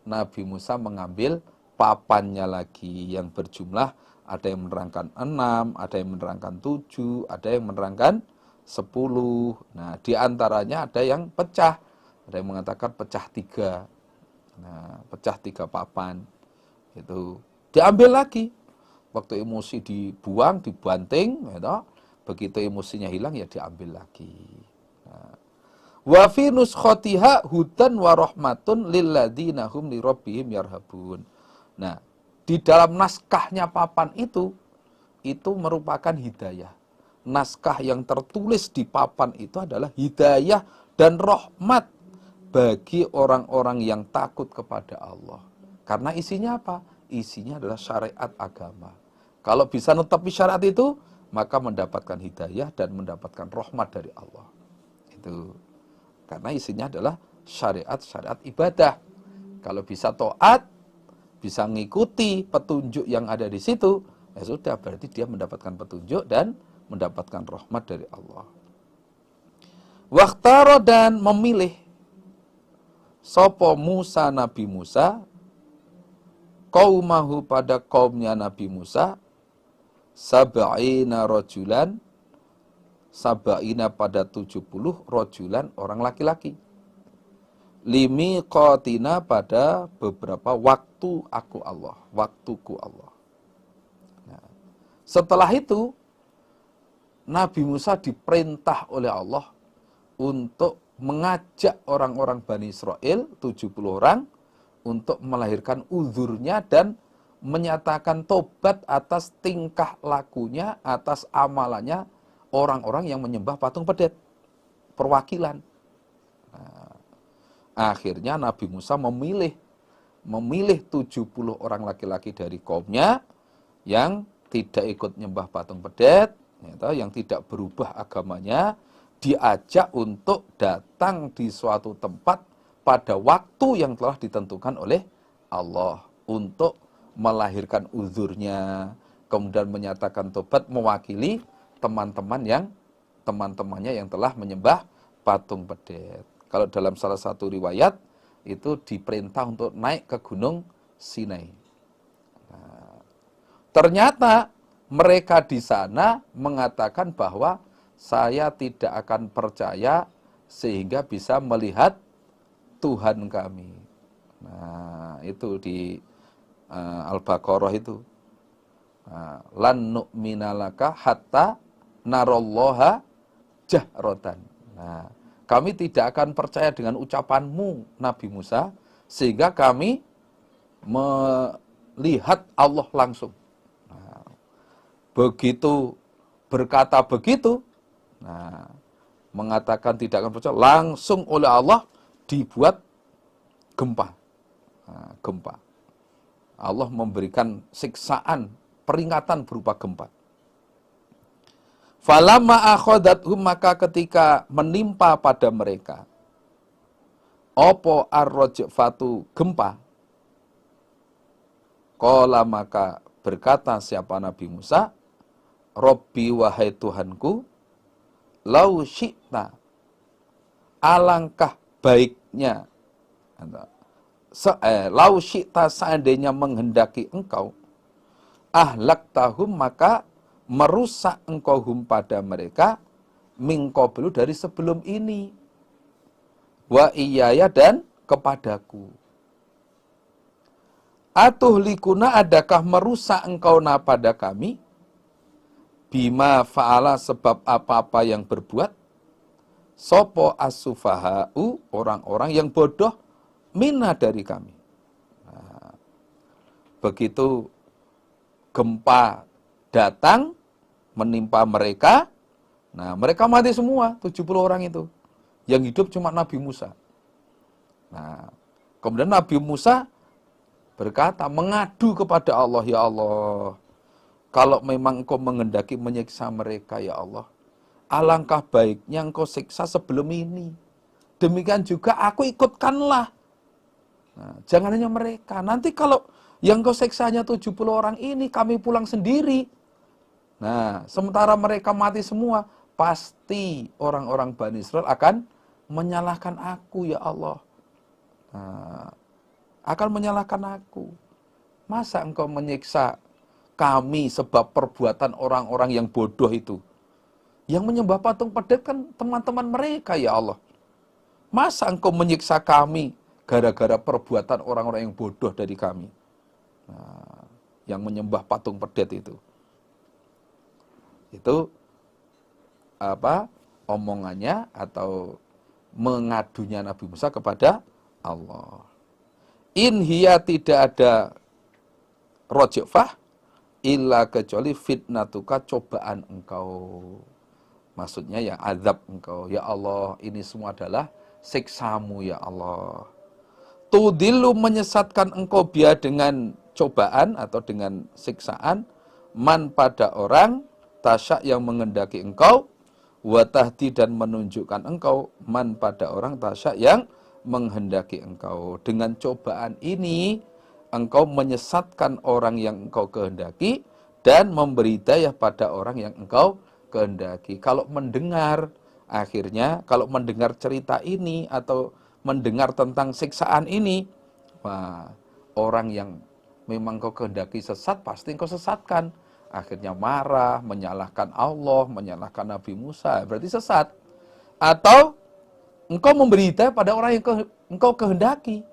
S1: Nabi Musa mengambil papannya lagi yang berjumlah, ada yang menerangkan 6, ada yang menerangkan 7, ada yang menerangkan 10. Nah, diantaranya ada yang pecah, ada yang mengatakan pecah 3. Nah, pecah 3 papan. Itu diambil lagi. Waktu emosi dibuang, dibanting, gitu. Begitu emosinya hilang, ya diambil lagi. Wa fi nuskhotiha hudan wa rahmatun lilladzina hum li rabbihim yarhabun. Nah, di dalam naskahnya papan itu merupakan hidayah. Naskah yang tertulis di papan itu adalah hidayah dan rahmat bagi orang-orang yang takut kepada Allah. Karena isinya apa? Isinya adalah syariat agama. Kalau bisa netepi syariat itu, maka mendapatkan hidayah dan mendapatkan rahmat dari Allah. Itu. Karena isinya adalah syariat-syariat ibadah. Kalau bisa taat, bisa mengikuti petunjuk yang ada di situ, ya sudah, berarti dia mendapatkan petunjuk dan mendapatkan rahmat dari Allah. Wakhtaro, dan memilih sopo Musa, Nabi Musa, qaumahu, pada kaumnya Nabi Musa, sab'ina rojulan, sab'ina pada 70 rojulan, orang laki-laki. Limi qatina, pada beberapa waktu aku Allah, waktuku Allah. Nah, setelah itu Nabi Musa diperintah oleh Allah untuk mengajak orang-orang Bani Israel, 70 orang, untuk melahirkan uzurnya dan menyatakan tobat atas tingkah lakunya, atas amalannya orang-orang yang menyembah patung pedet, perwakilan. Nah, akhirnya Nabi Musa memilih 70 orang laki-laki dari kaumnya yang tidak ikut nyembah patung pedet, yang tidak berubah agamanya, diajak untuk datang di suatu tempat pada waktu yang telah ditentukan oleh Allah untuk melahirkan uzurnya, kemudian menyatakan tobat mewakili teman-temannya yang telah menyembah patung pedet. Kalau dalam salah satu riwayat itu diperintah untuk naik ke Gunung Sinai. Nah, ternyata mereka di sana mengatakan bahwa saya tidak akan percaya sehingga bisa melihat Tuhan kami. Nah, itu di Al-Baqarah itu. Lan nu'mina laka hatta narallaha jahratan. Nah, kami tidak akan percaya dengan ucapanmu, Nabi Musa, sehingga kami melihat Allah langsung. Nah, begitu berkata begitu, nah, mengatakan tidak akan percaya, langsung oleh Allah dibuat gempa. Nah, gempa. Allah memberikan siksaan, peringatan berupa gempa. Falamma akhadathum, maka ketika menimpa pada mereka opo ar-rajfatu, gempa, qala, maka berkata siapa Nabi Musa, Robbi, wahai Tuhanku, lau syi'ta, alangkah baiknya, lau syi'ta, seandainya menghendaki engkau, ahlaktahum, maka merusak engkau hum, pada mereka, min qablu, dari sebelum ini, wa iyaya, dan kepadaku. Atuhlikuna, adakah merusak engkau na pada kami, bima fa'ala, sebab apa-apa yang berbuat, sopo as-sufaha'u, orang-orang yang bodoh, mina, dari kami. Nah, begitu gempa datang menimpa mereka, nah mereka mati semua, 70 orang itu. Yang hidup cuma Nabi Musa. Nah, kemudian Nabi Musa berkata, mengadu kepada Allah, ya Allah, kalau memang engkau menghendaki menyiksa mereka, ya Allah, alangkah baiknya engkau siksa sebelum ini. Demikian juga aku ikutkanlah. Nah, jangan hanya mereka. Nanti kalau yang engkau siksanya 70 orang ini, kami pulang sendiri. Nah, sementara mereka mati semua, pasti orang-orang Bani Israel akan menyalahkan aku, ya Allah. Nah, akan menyalahkan aku. Masa engkau menyiksa kami sebab perbuatan orang-orang yang bodoh itu? Yang menyembah patung pedet kan teman-teman mereka, ya Allah. Masa engkau menyiksa kami gara-gara perbuatan orang-orang yang bodoh dari kami? Nah, yang menyembah patung pedet itu. Itu omongannya atau mengadunya Nabi Musa kepada Allah. In hiya, tidak ada rojfah illa, kecuali fitnatuka, cobaan engkau. Maksudnya ya azab engkau, ya Allah, ini semua adalah siksamu, ya Allah. Tudillu, menyesatkan engkau biar dengan cobaan atau dengan siksaan, man, pada orang, tasya, yang menghendaki engkau, wa tahdi dan menunjukkan engkau man pada orang tasya yang menghendaki engkau. Dengan cobaan ini engkau menyesatkan orang yang engkau kehendaki dan memberi hidayah pada orang yang engkau kehendaki. Kalau mendengar akhirnya kalau mendengar cerita ini atau mendengar tentang siksaan ini, wah, orang yang memang kau kehendaki sesat pasti engkau sesatkan. Akhirnya marah, menyalahkan Allah, menyalahkan Nabi Musa, berarti sesat. Atau engkau memberi hidayah pada orang yang engkau kehendaki.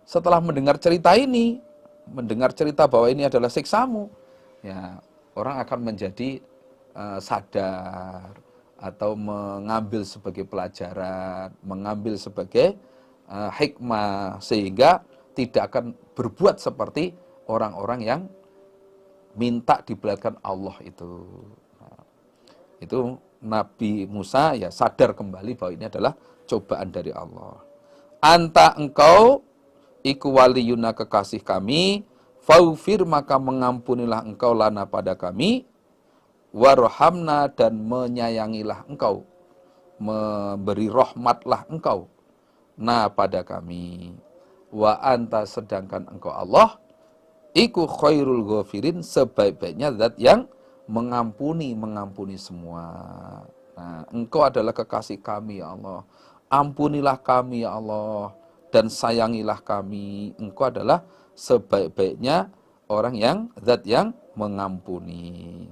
S1: Setelah mendengar cerita ini, mendengar cerita bahwa ini adalah siksamu, ya, orang akan menjadi sadar atau mengambil sebagai pelajaran, mengambil sebagai hikmah, sehingga tidak akan berbuat seperti orang-orang yang minta dibelatkan Allah itu. Nah, itu Nabi Musa ya sadar kembali bahwa ini adalah cobaan dari Allah. Anta engkau iku waliyuna kekasih kami, faufir maka mengampunilah engkau lana pada kami, warhamna dan menyayangilah engkau, memberi rahmatlah engkau na pada kami. Wa anta sedangkan engkau Allah iku khairul ghafirin sebaik-baiknya zat yang mengampuni semua. Nah, engkau adalah kekasih kami ya Allah. Ampunilah kami ya Allah dan sayangilah kami. Engkau adalah sebaik-baiknya orang yang zat yang mengampuni.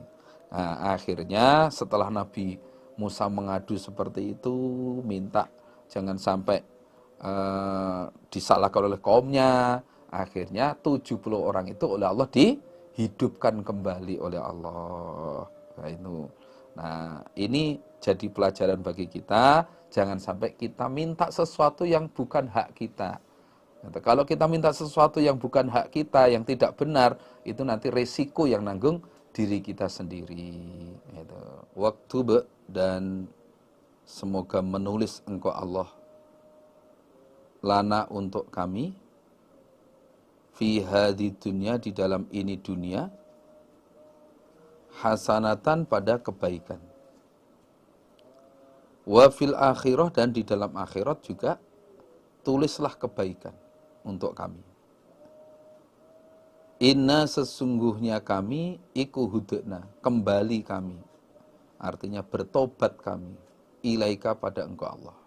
S1: Nah, akhirnya setelah Nabi Musa mengadu seperti itu, minta jangan sampai disalahkan oleh kaumnya. Akhirnya 70 orang itu oleh Allah dihidupkan kembali oleh Allah. Nah, ini jadi pelajaran bagi kita. Jangan sampai kita minta sesuatu yang bukan hak kita. Kalau kita minta sesuatu yang bukan hak kita, yang tidak benar, itu nanti resiko yang nanggung diri kita sendiri. Waktu dan semoga menulis engkau Allah lana untuk kami fi hadhi dunya di dalam ini dunia hasanatan pada kebaikan, wa fil akhirah dan di dalam akhirat juga tulislah kebaikan untuk kami. Inna sesungguhnya kami iku hudna kembali kami, artinya bertobat kami ilaika pada engkau Allah.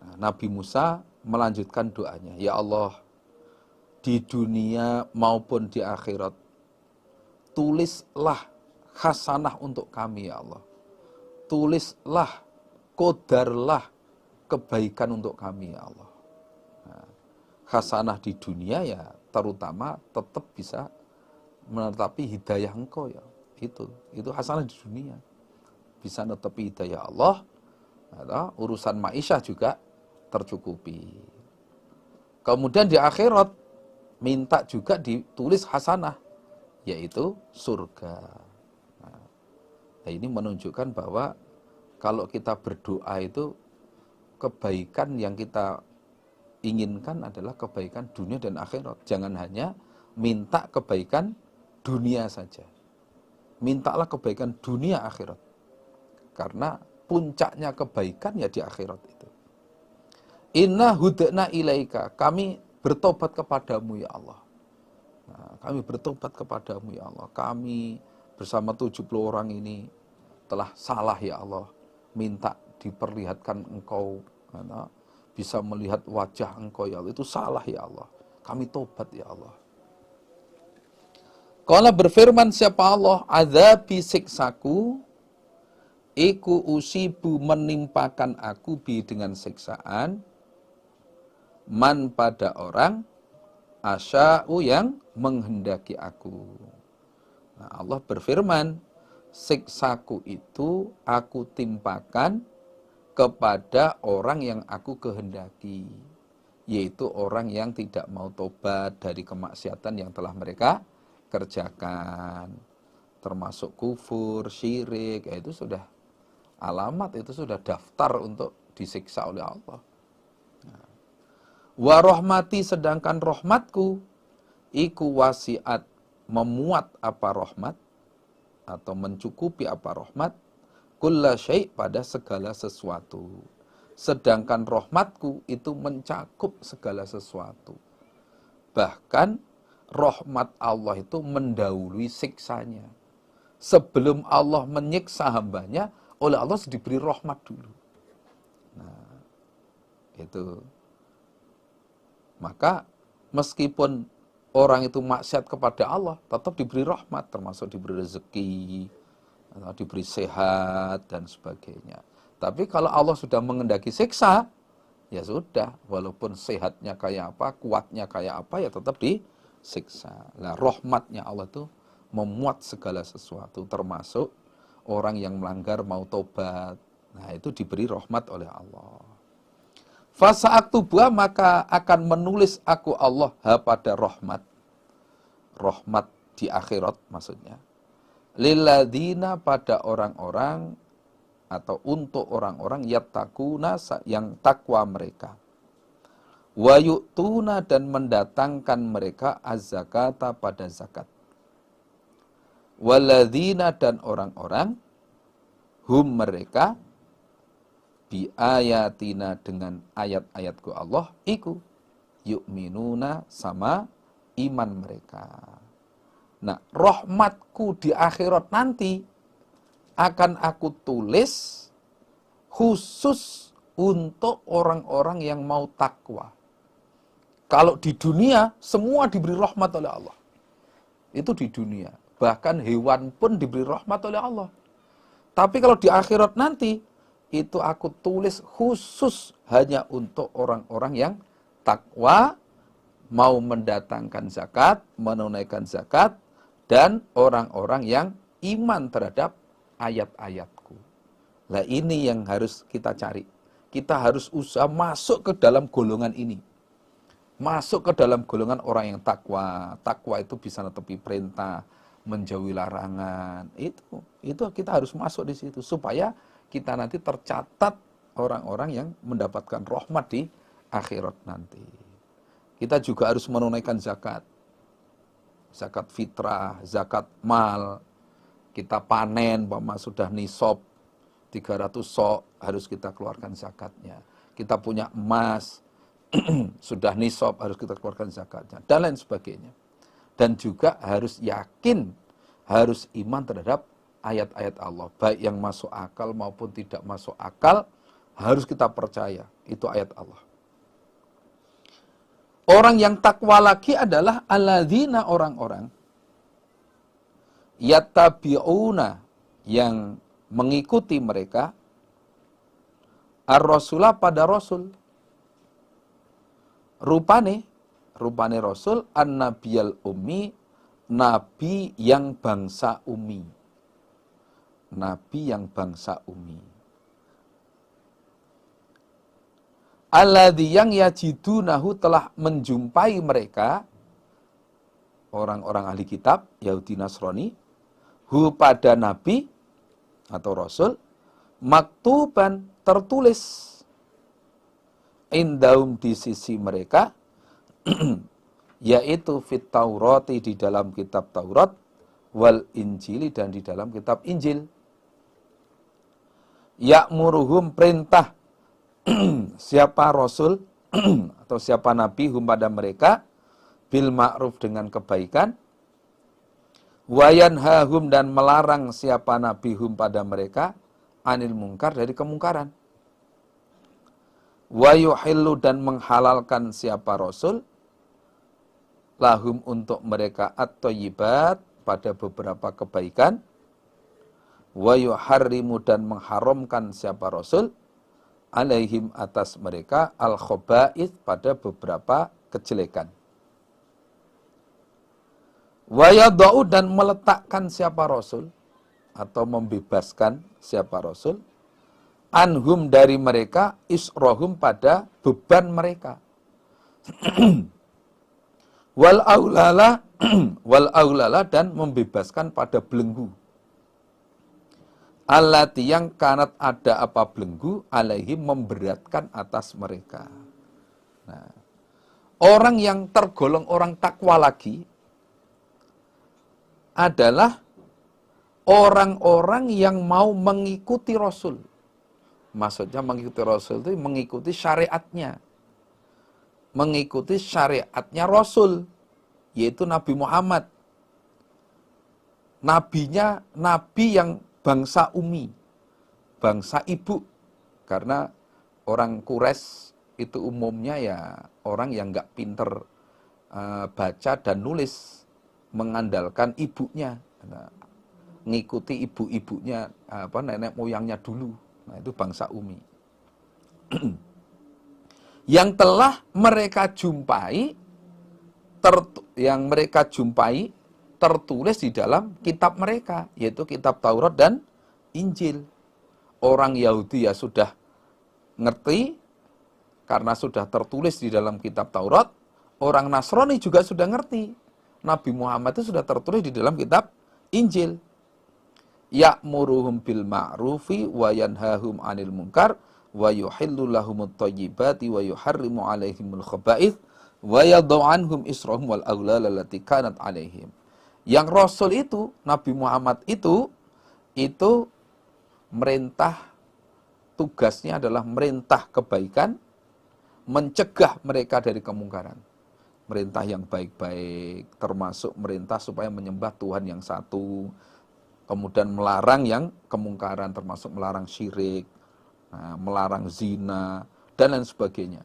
S1: Nah, Nabi Musa melanjutkan doanya, ya Allah, di dunia maupun di akhirat, tulislah hasanah untuk kami ya Allah. Tulislah, kodarlah kebaikan untuk kami ya Allah. Nah, hasanah di dunia ya terutama tetap bisa menetapi hidayah engkau ya. Itu hasanah di dunia. Bisa menetapi hidayah Allah, urusan ma'isyah juga tercukupi. Kemudian di akhirat, minta juga ditulis hasanah, yaitu surga. Nah, ini menunjukkan bahwa kalau kita berdoa itu, kebaikan yang kita inginkan adalah kebaikan dunia dan akhirat. Jangan hanya minta kebaikan dunia saja. Mintalah kebaikan dunia akhirat. Karena puncaknya kebaikan ya di akhirat itu. Inna hudna ilaika, kami bertobat kepadamu ya Allah. Nah, kami bertobat kepadamu ya Allah. Kami bersama 70 orang ini telah salah ya Allah. Minta diperlihatkan engkau, bisa melihat wajah engkau ya Allah. Itu salah ya Allah. Kami tobat ya Allah. Qala berfirman siapa Allah, azabi siksaku, iku usibu menimpakan aku bi dengan siksaan, man pada orang asya'u yang menghendaki aku. Nah, Allah berfirman, siksaku itu aku timpakan kepada orang yang aku kehendaki, yaitu orang yang tidak mau tobat dari kemaksiatan yang telah mereka kerjakan, termasuk kufur, syirik, itu sudah alamat, itu sudah daftar untuk disiksa oleh Allah. Wa rahmati sedangkan rahmatku iku wasiat memuat apa rahmat atau mencukupi apa rahmat kulla syai' pada segala sesuatu. Sedangkan rahmatku itu mencakup segala sesuatu. Bahkan rahmat Allah itu mendahului siksanya. Sebelum Allah menyiksa hambanya, oleh Allah diberi rahmat dulu. Nah, itu. Maka meskipun orang itu maksiat kepada Allah, tetap diberi rahmat, termasuk diberi rezeki, atau diberi sehat, dan sebagainya. Tapi kalau Allah sudah mengendaki siksa, ya sudah, walaupun sehatnya kayak apa, kuatnya kayak apa, ya tetap disiksa. Nah, rahmatnya Allah itu memuat segala sesuatu, termasuk orang yang melanggar mau tobat. Nah, itu diberi rahmat oleh Allah. Fasa'aktubuha, maka akan menulis aku Allah pada rahmat. Rahmat di akhirat maksudnya. Lilladzina, pada orang-orang atau untuk orang-orang yattaquna, yang takwa mereka. Wa yu'tuna, dan mendatangkan mereka az-zakata, pada zakat. Walladzina, dan orang-orang hum mereka bi ayatina, dengan ayat-ayatku Allah, iku yu'minuna, sama iman mereka. Nah, rahmatku di akhirat nanti akan aku tulis khusus untuk orang-orang yang mau takwa. Kalau di dunia semua diberi rahmat oleh Allah. Itu di dunia. Bahkan hewan pun diberi rahmat oleh Allah. Tapi kalau di akhirat nanti, itu aku tulis khusus hanya untuk orang-orang yang takwa, mau mendatangkan zakat, menunaikan zakat, dan orang-orang yang iman terhadap ayat-ayatku. Nah, ini yang harus kita cari. Kita harus usaha masuk ke dalam golongan ini. Masuk ke dalam golongan orang yang takwa. Takwa itu bisa netepi perintah, menjauhi larangan. Itu kita harus masuk di situ supaya kita nanti tercatat orang-orang yang mendapatkan rahmat di akhirat nanti. Kita juga harus menunaikan zakat. Zakat fitrah, zakat mal. Kita panen, bahwa sudah nisab 300 sok, harus kita keluarkan zakatnya. Kita punya emas, sudah nisab, harus kita keluarkan zakatnya. Dan lain sebagainya. Dan juga harus yakin, harus iman terhadap ayat-ayat Allah. Baik yang masuk akal maupun tidak masuk akal, harus kita percaya. Itu ayat Allah. Orang yang takwa lagi adalah alladzina, orang-orang yattabi'una, yang mengikuti mereka ar-rasulah, pada rasul. Rupane rasul an-nabiyal ummi, nabi yang bangsa ummi. Nabi yang bangsa ummi. Alladzi, yang yajidunahu, telah menjumpai mereka, orang-orang ahli kitab, Yahudi Nasrani, hu, pada nabi atau rasul, maktuban, tertulis, indaum, di sisi mereka, yaitu fit Taurati, di dalam kitab Taurat, wal Injili, dan di dalam kitab Injil. Ya'muruhum, perintah siapa rasul atau siapa nabi hum, pada mereka, bil ma'ruf, dengan kebaikan, wayanhahum, dan melarang siapa nabi hum, pada mereka, anil mungkar, dari kemungkaran, wayuhillu, dan menghalalkan siapa rasul, lahum, untuk mereka, at-thayyibat, pada beberapa kebaikan, wayuharrimu, dan mengharamkan siapa rasul, alaihim, atas mereka, al-khoba'ith, pada beberapa kejelekan. Wayadau, dan meletakkan siapa rasul, atau membebaskan siapa rasul, anhum, dari mereka, isrohum, pada beban mereka. Wal aulala, dan membebaskan pada belenggu. Allati, yang kanat, ada apa belenggu, alaihim, memberatkan atas mereka. Nah, orang yang tergolong orang takwa lagi adalah orang-orang yang mau mengikuti Rasul. Maksudnya mengikuti Rasul itu mengikuti syariatnya. Mengikuti syariatnya Rasul, yaitu Nabi Muhammad. Nabinya, nabi yang bangsa Ummi, bangsa ibu. Karena orang Quraisy itu umumnya ya orang yang nggak pinter baca dan nulis, mengandalkan ibunya. Nah, ngikuti ibu-ibunya, nenek moyangnya dulu. Nah, itu bangsa Ummi. Yang telah mereka jumpai, tertulis di dalam kitab mereka, yaitu kitab Taurat dan Injil. Orang Yahudi ya sudah ngerti, karena sudah tertulis di dalam kitab Taurat. Orang Nasrani juga sudah ngerti, Nabi Muhammad itu sudah tertulis di dalam kitab Injil. Ya'muruhum bil ma'rufi wa yanhahum 'anil munkar wa yuhillu lahumut thayyibati wa yuharrimu 'alaihimul khaba'ith wa yadh'u 'anhum israhum wal aghlal allati kanat 'alaihim. Yang Rasul itu, Nabi Muhammad itu merintah, tugasnya adalah merintah kebaikan, mencegah mereka dari kemungkaran. Merintah yang baik-baik, termasuk merintah supaya menyembah Tuhan yang satu, kemudian melarang yang kemungkaran, termasuk melarang syirik, melarang zina, dan lain sebagainya.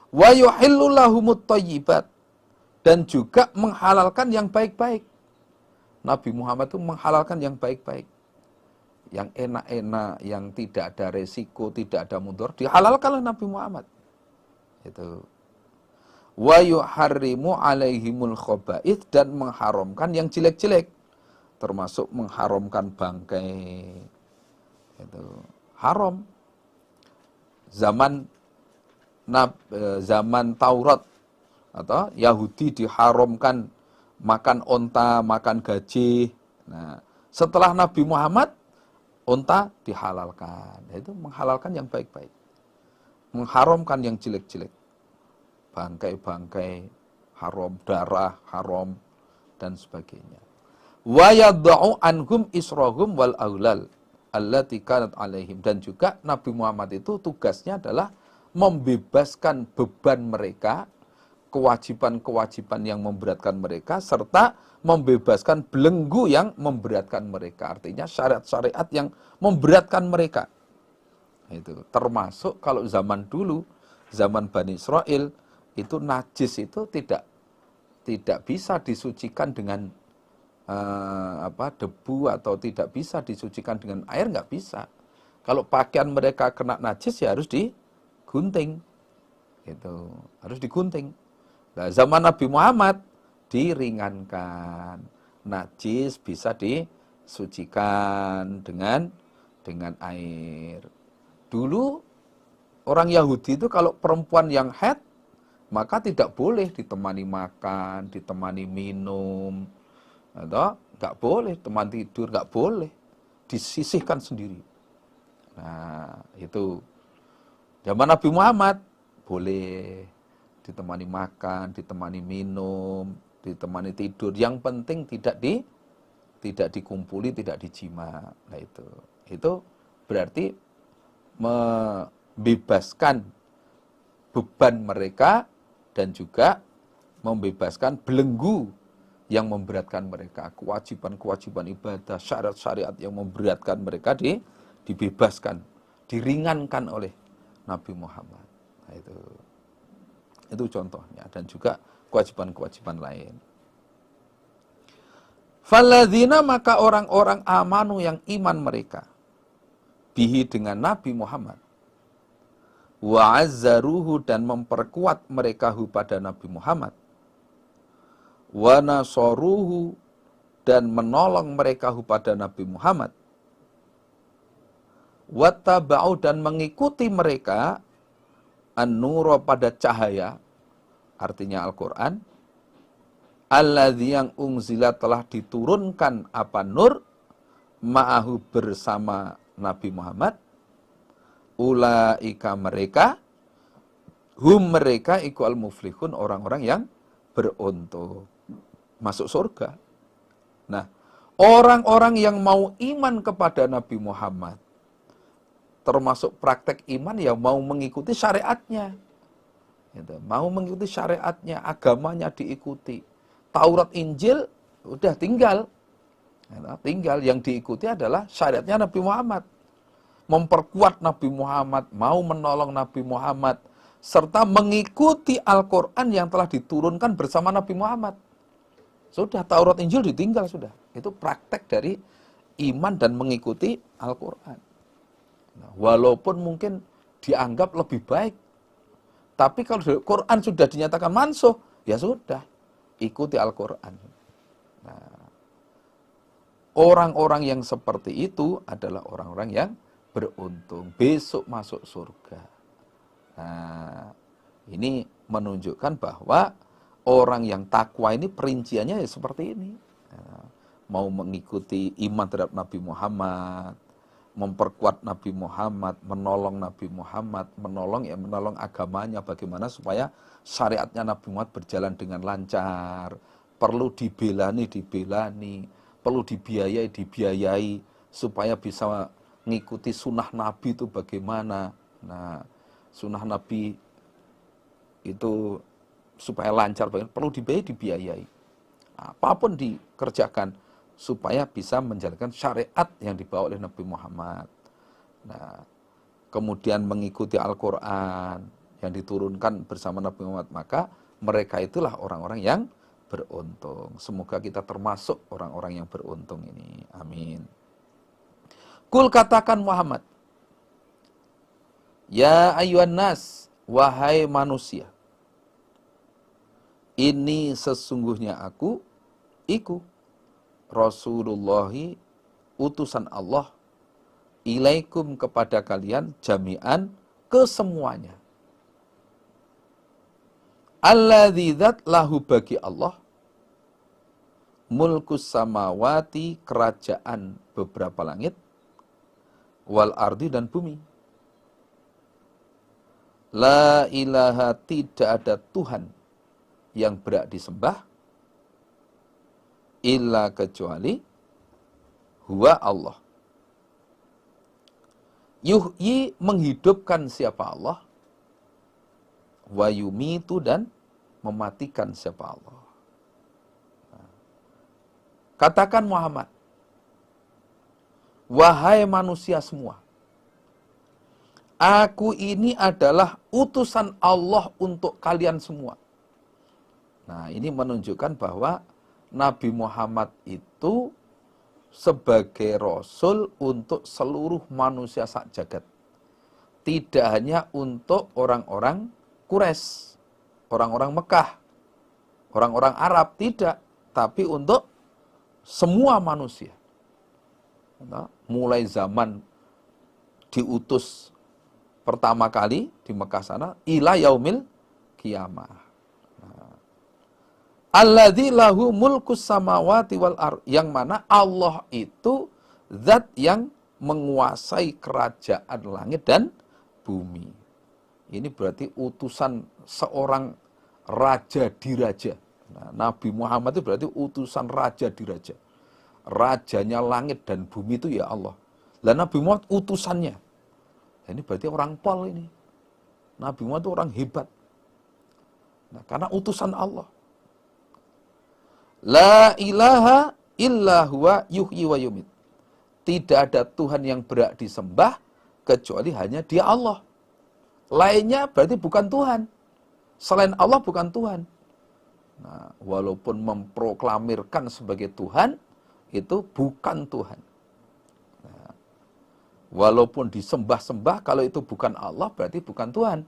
S1: Wa yuhillu lahumut thayyibat, dan juga menghalalkan yang baik-baik. Nabi Muhammad itu menghalalkan yang baik-baik. Yang enak-enak, yang tidak ada resiko, tidak ada mudhar, dihalalkan oleh Nabi Muhammad. Itu. Wa yuharrimu 'alaihimul khaba'ith, dan mengharamkan yang jelek-jelek, termasuk mengharamkan bangkai. Itu haram. Zaman Taurat atau Yahudi diharamkan makan onta, makan gajih. Nah, setelah Nabi Muhammad, onta dihalalkan. Itu menghalalkan yang baik-baik, mengharamkan yang jelek-jelek. Bangkai-bangkai haram, darah haram, dan sebagainya. Wa yadh'u anhum israhum wal aghlal allati kanat 'alaihim, dan juga Nabi Muhammad itu tugasnya adalah membebaskan beban mereka, kewajiban-kewajiban yang memberatkan mereka, serta membebaskan belenggu yang memberatkan mereka. Artinya syariat-syariat yang memberatkan mereka. Itu termasuk kalau zaman dulu, zaman Bani Israel, itu najis itu tidak bisa disucikan dengan debu, atau tidak bisa disucikan dengan air, nggak bisa. Kalau pakaian mereka kena najis ya harus digunting. Itu harus digunting. Nah, zaman Nabi Muhammad diringankan. Najis bisa disucikan dengan air. Dulu orang Yahudi itu kalau perempuan yang haid, maka tidak boleh ditemani makan, ditemani minum, atau nggak boleh teman tidur, nggak boleh, disisihkan sendiri. Nah, itu zaman Nabi Muhammad boleh ditemani makan, ditemani minum, ditemani tidur. Yang penting tidak dikumpuli, tidak dijima. Nah, itu berarti membebaskan beban mereka, dan juga membebaskan belenggu yang memberatkan mereka. Kewajiban-kewajiban ibadah, syariat-syariat yang memberatkan mereka dibebaskan, diringankan oleh Nabi Muhammad. Nah, itu contohnya, dan juga kewajiban-kewajiban lain. Falladzina, maka orang-orang amanu yang iman mereka, bihi dengan Nabi Muhammad, wa azzaruhu, dan memperkuat mereka pada Nabi Muhammad, wa nasaruhu, dan menolong mereka pada Nabi Muhammad, wa taba'u, dan mengikuti mereka an-nura, pada cahaya, artinya Al-Quran, alladzi, yang unzila, telah diturunkan apa nur, ma'ahu, bersama Nabi Muhammad, ulaika, mereka, hum, mereka, iku al-muflihun, orang-orang yang beruntung, masuk surga. Nah, Orang-orang yang mau iman kepada Nabi Muhammad, termasuk praktek iman ya mau mengikuti syariatnya. Gitu. Mau mengikuti syariatnya, agamanya diikuti. Taurat Injil udah tinggal. Gitu. Tinggal yang diikuti adalah syariatnya Nabi Muhammad. Memperkuat Nabi Muhammad, mau menolong Nabi Muhammad, serta mengikuti Al-Quran yang telah diturunkan bersama Nabi Muhammad. Sudah, Taurat Injil ditinggal sudah. Itu praktek dari iman dan mengikuti Al-Quran. Nah, walaupun mungkin dianggap lebih baik, tapi kalau Al-Quran sudah dinyatakan mansuh, ya sudah, ikuti Al-Quran. Nah, orang-orang yang seperti itu adalah orang-orang yang beruntung, besok masuk surga. Nah, ini menunjukkan bahwa orang yang takwa ini perinciannya ya seperti ini. Nah, mau mengikuti iman terhadap Nabi Muhammad, memperkuat Nabi Muhammad, menolong Nabi Muhammad, menolong agamanya bagaimana supaya syariatnya Nabi Muhammad berjalan dengan lancar, perlu dibelani, perlu dibiayai, supaya bisa mengikuti sunnah Nabi itu bagaimana. Nah, sunnah Nabi itu supaya lancar, perlu dibiayai. Apapun dikerjakan supaya bisa menjalankan syariat yang dibawa oleh Nabi Muhammad. Nah, kemudian mengikuti Al-Quran yang diturunkan bersama Nabi Muhammad, maka mereka itulah orang-orang yang beruntung. Semoga kita termasuk orang-orang yang beruntung ini. Amin. Kul, katakan Muhammad, ya ayyuhan nas, wahai manusia, ini sesungguhnya iku Rasulullahi, utusan Allah, ilaikum, kepada kalian, jami'an, kesemuanya. Alladzi dzat lahu, bagi Allah, mulkus samawati, kerajaan beberapa langit, wal ardi, dan bumi. La ilaha, tidak ada Tuhan yang berhak disembah, illa, kecuali, huwa, Allah. Yuhyi, menghidupkan siapa Allah, wa yumitu, dan mematikan siapa Allah. Katakan Muhammad, wahai manusia semua, aku ini adalah utusan Allah untuk kalian semua. Nah, ini menunjukkan bahwa Nabi Muhammad itu sebagai Rasul untuk seluruh manusia sak jagat. Tidak hanya untuk orang-orang Quraisy, orang-orang Mekah, orang-orang Arab, tidak. Tapi untuk semua manusia. Nah, mulai zaman diutus pertama kali di Mekah sana, ila yaumil qiyamah. Alladzi lahu mulkus samawati wal ardh, yang mana Allah itu zat yang menguasai kerajaan langit dan bumi. Ini berarti utusan seorang raja diraja. Nah, Nabi Muhammad itu berarti utusan raja diraja. Rajanya langit dan bumi itu ya Allah. Lah Nabi Muhammad utusannya. Ini berarti orang pol ini. Nabi Muhammad itu orang hebat. Nah, karena utusan Allah. La ilaha illa huwa yuhyi wa yumit. Tidak ada Tuhan yang berhak disembah kecuali hanya Dia, Allah. Lainnya berarti bukan Tuhan. Selain Allah bukan Tuhan. Nah, walaupun memproklamirkan sebagai Tuhan, itu bukan Tuhan. Nah, walaupun disembah-sembah, kalau itu bukan Allah berarti bukan Tuhan.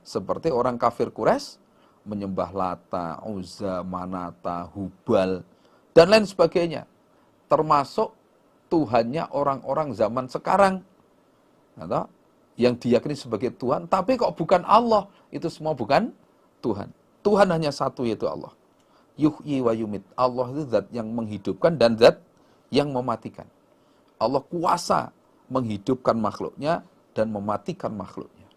S1: Seperti orang kafir Quraisy menyembah Lata, Uzza, Manata, Hubal, dan lain sebagainya. Termasuk Tuhannya orang-orang zaman sekarang. Yang diyakini sebagai Tuhan, tapi kok bukan Allah. Itu semua bukan Tuhan. Tuhan hanya satu, yaitu Allah. Yuhyi wa yumit. Allah itu zat yang menghidupkan dan zat yang mematikan. Allah kuasa menghidupkan makhluknya dan mematikan makhluknya.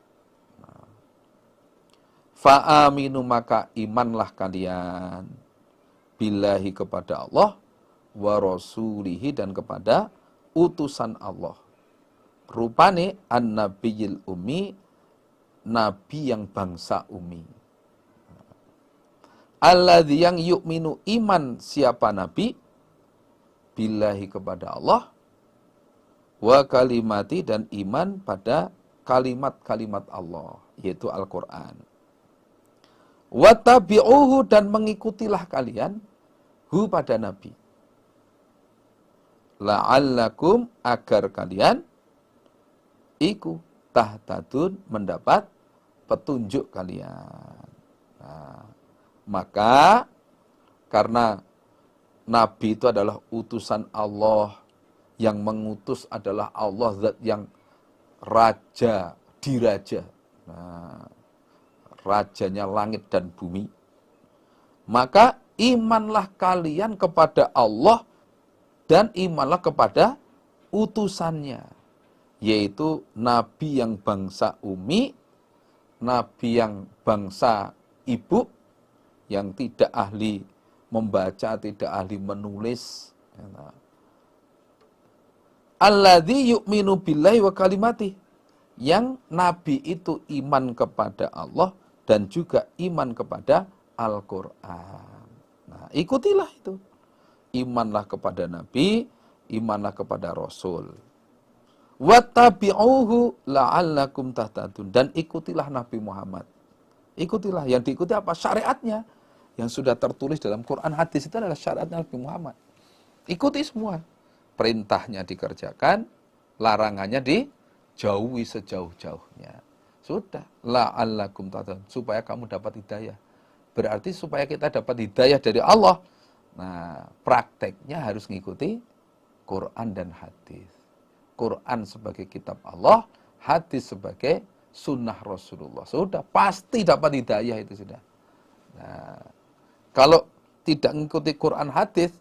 S1: Fa'aminu, maka imanlah kalian, billahi, kepada Allah, wa rasulihi dan kepada utusan Allah. Rupane an-nabiyil ummi, nabi yang bangsa ummi. Alladzi yang yu'minu iman siapa nabi billahi kepada Allah wa kalimati dan iman pada kalimat-kalimat Allah yaitu Al-Qur'an. Wa tabi'uhu dan mengikutilah kalian hu pada nabi. La'allakum agar kalian iku tahtadun mendapat petunjuk kalian. Nah, maka karena nabi itu adalah utusan Allah, yang mengutus adalah Allah zat yang raja, diraja. Nah, rajanya langit dan bumi. Maka imanlah kalian kepada Allah dan imanlah kepada utusannya, yaitu nabi yang bangsa ummi, nabi yang bangsa ibu, yang tidak ahli membaca, tidak ahli menulis. Alladzi yu'minu billahi wa kalimati, yang nabi itu iman kepada Allah dan juga iman kepada Al-Qur'an. Nah, ikutilah itu. Imanlah kepada nabi, imanlah kepada rasul. Wattabi'uhu la'allakum tahtadun, dan ikutilah Nabi Muhammad. Ikutilah, yang diikuti apa? Syariatnya. Yang sudah tertulis dalam Quran hadis itu adalah syariat Nabi Muhammad. Ikuti semua. Perintahnya dikerjakan, larangannya dijauhi sejauh-jauhnya. Sudah, la'allakum tahtadun, supaya kamu dapat hidayah. Berarti supaya kita dapat hidayah dari Allah. Nah, prakteknya harus mengikuti Quran dan hadis. Quran sebagai kitab Allah, hadis sebagai sunnah Rasulullah. Sudah, pasti dapat hidayah itu sudah. Nah, kalau tidak mengikuti Quran hadis,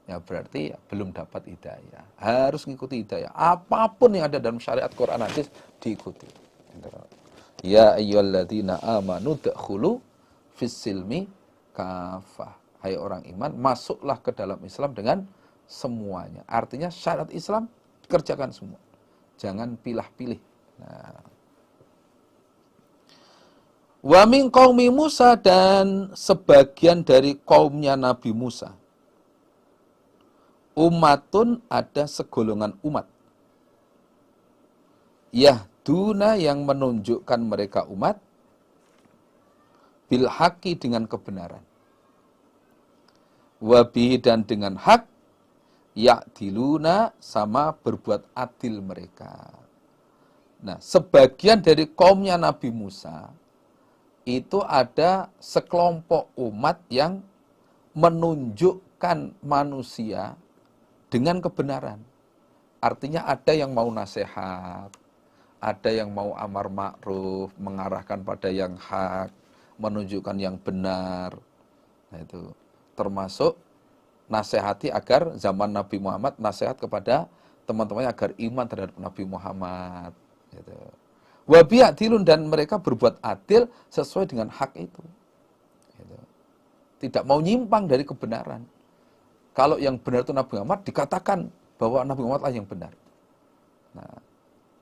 S1: ya berarti ya belum dapat hidayah. Harus mengikuti hidayah. Apapun yang ada dalam syariat Quran hadis diikuti. Ya ayyuhalladzina amanu dkhulu fis silmi kafah. Hai orang iman, masuklah ke dalam Islam dengan semuanya. Artinya syariat Islam kerjakan semua. Jangan pilah-pilih. Nah. Wa min qaumi Musa, dan sebagian dari kaumnya Nabi Musa. Umatun, ada segolongan umat. Yahduna, yang menunjukkan mereka umat. Bil haqqi, dengan kebenaran. Wabihi, dan dengan hak. Ya'diluna, sama berbuat adil mereka. Nah, sebagian dari kaumnya Nabi Musa, itu ada sekelompok umat yang menunjukkan manusia dengan kebenaran. Artinya ada yang mau nasihat, ada yang mau amar ma'ruf, mengarahkan pada yang hak, menunjukkan yang benar. Nah, itu termasuk nasihati agar zaman Nabi Muhammad, nasihat kepada teman-temannya agar iman terhadap Nabi Muhammad. Gitu. Wabi'adilun, dan mereka berbuat adil sesuai dengan hak itu. Gitu. Tidak mau nyimpang dari kebenaran. Kalau yang benar itu Nabi Muhammad, dikatakan bahwa Nabi Muhammad lah yang benar. Nah,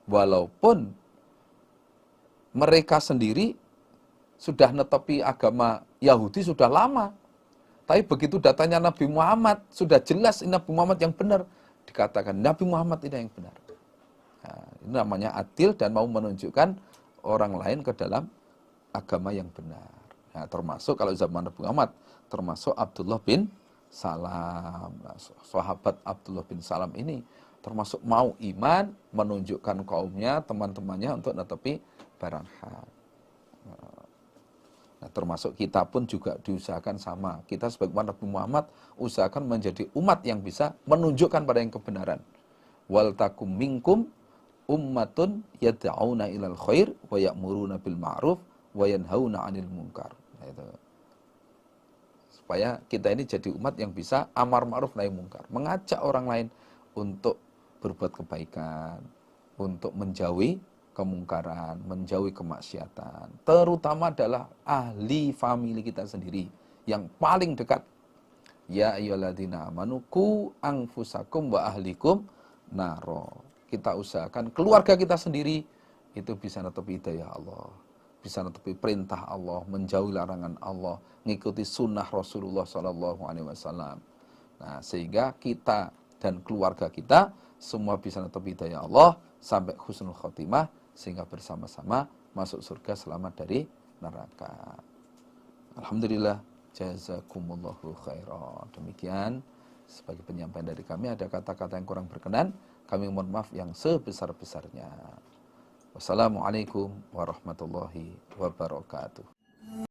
S1: walaupun mereka sendiri sudah netepi agama Yahudi sudah lama, tapi begitu datanya Nabi Muhammad, sudah jelas ini Nabi Muhammad yang benar, dikatakan Nabi Muhammad ini yang benar. Nah, ini namanya adil dan mau menunjukkan orang lain ke dalam agama yang benar. Nah, termasuk kalau zaman Nabi Muhammad, termasuk Abdullah bin Salam. Nah, sahabat Abdullah bin Salam ini termasuk mau iman, menunjukkan kaumnya, teman-temannya untuk netepi barang hak. Nah, termasuk kita pun juga diusahakan sama. Kita sebagai umat Nabi Muhammad usahakan menjadi umat yang bisa menunjukkan pada yang kebenaran. Wal takum minkum ummatun yad'auna ilal khair wa ya'muruna bil ma'ruf wa yanhauna 'anil munkar. Nah, itu. Supaya kita ini jadi umat yang bisa amar ma'ruf nahi munkar, mengajak orang lain untuk berbuat kebaikan, untuk menjauhi kemungkaran, menjauhi kemaksiatan. Terutama adalah ahli famili kita sendiri yang paling dekat, Ya ayyuhalladzina amanu qu anfusakum wa ahlikum naro. Kita usahakan keluarga kita sendiri itu bisa netepi hidayah Allah, bisa netepi perintah Allah, menjauhi larangan Allah, mengikuti sunnah Rasulullah SAW. Nah, sehingga kita dan keluarga kita semua bisa netepi hidayah Allah sampai husnul khotimah, sehingga bersama-sama masuk surga selamat dari neraka. Alhamdulillah, jazakumullahu khairan. Demikian sebagai penyampaian dari kami. Ada kata-kata yang kurang berkenan, kami mohon maaf yang sebesar-besarnya. Wassalamualaikum warahmatullahi wabarakatuh.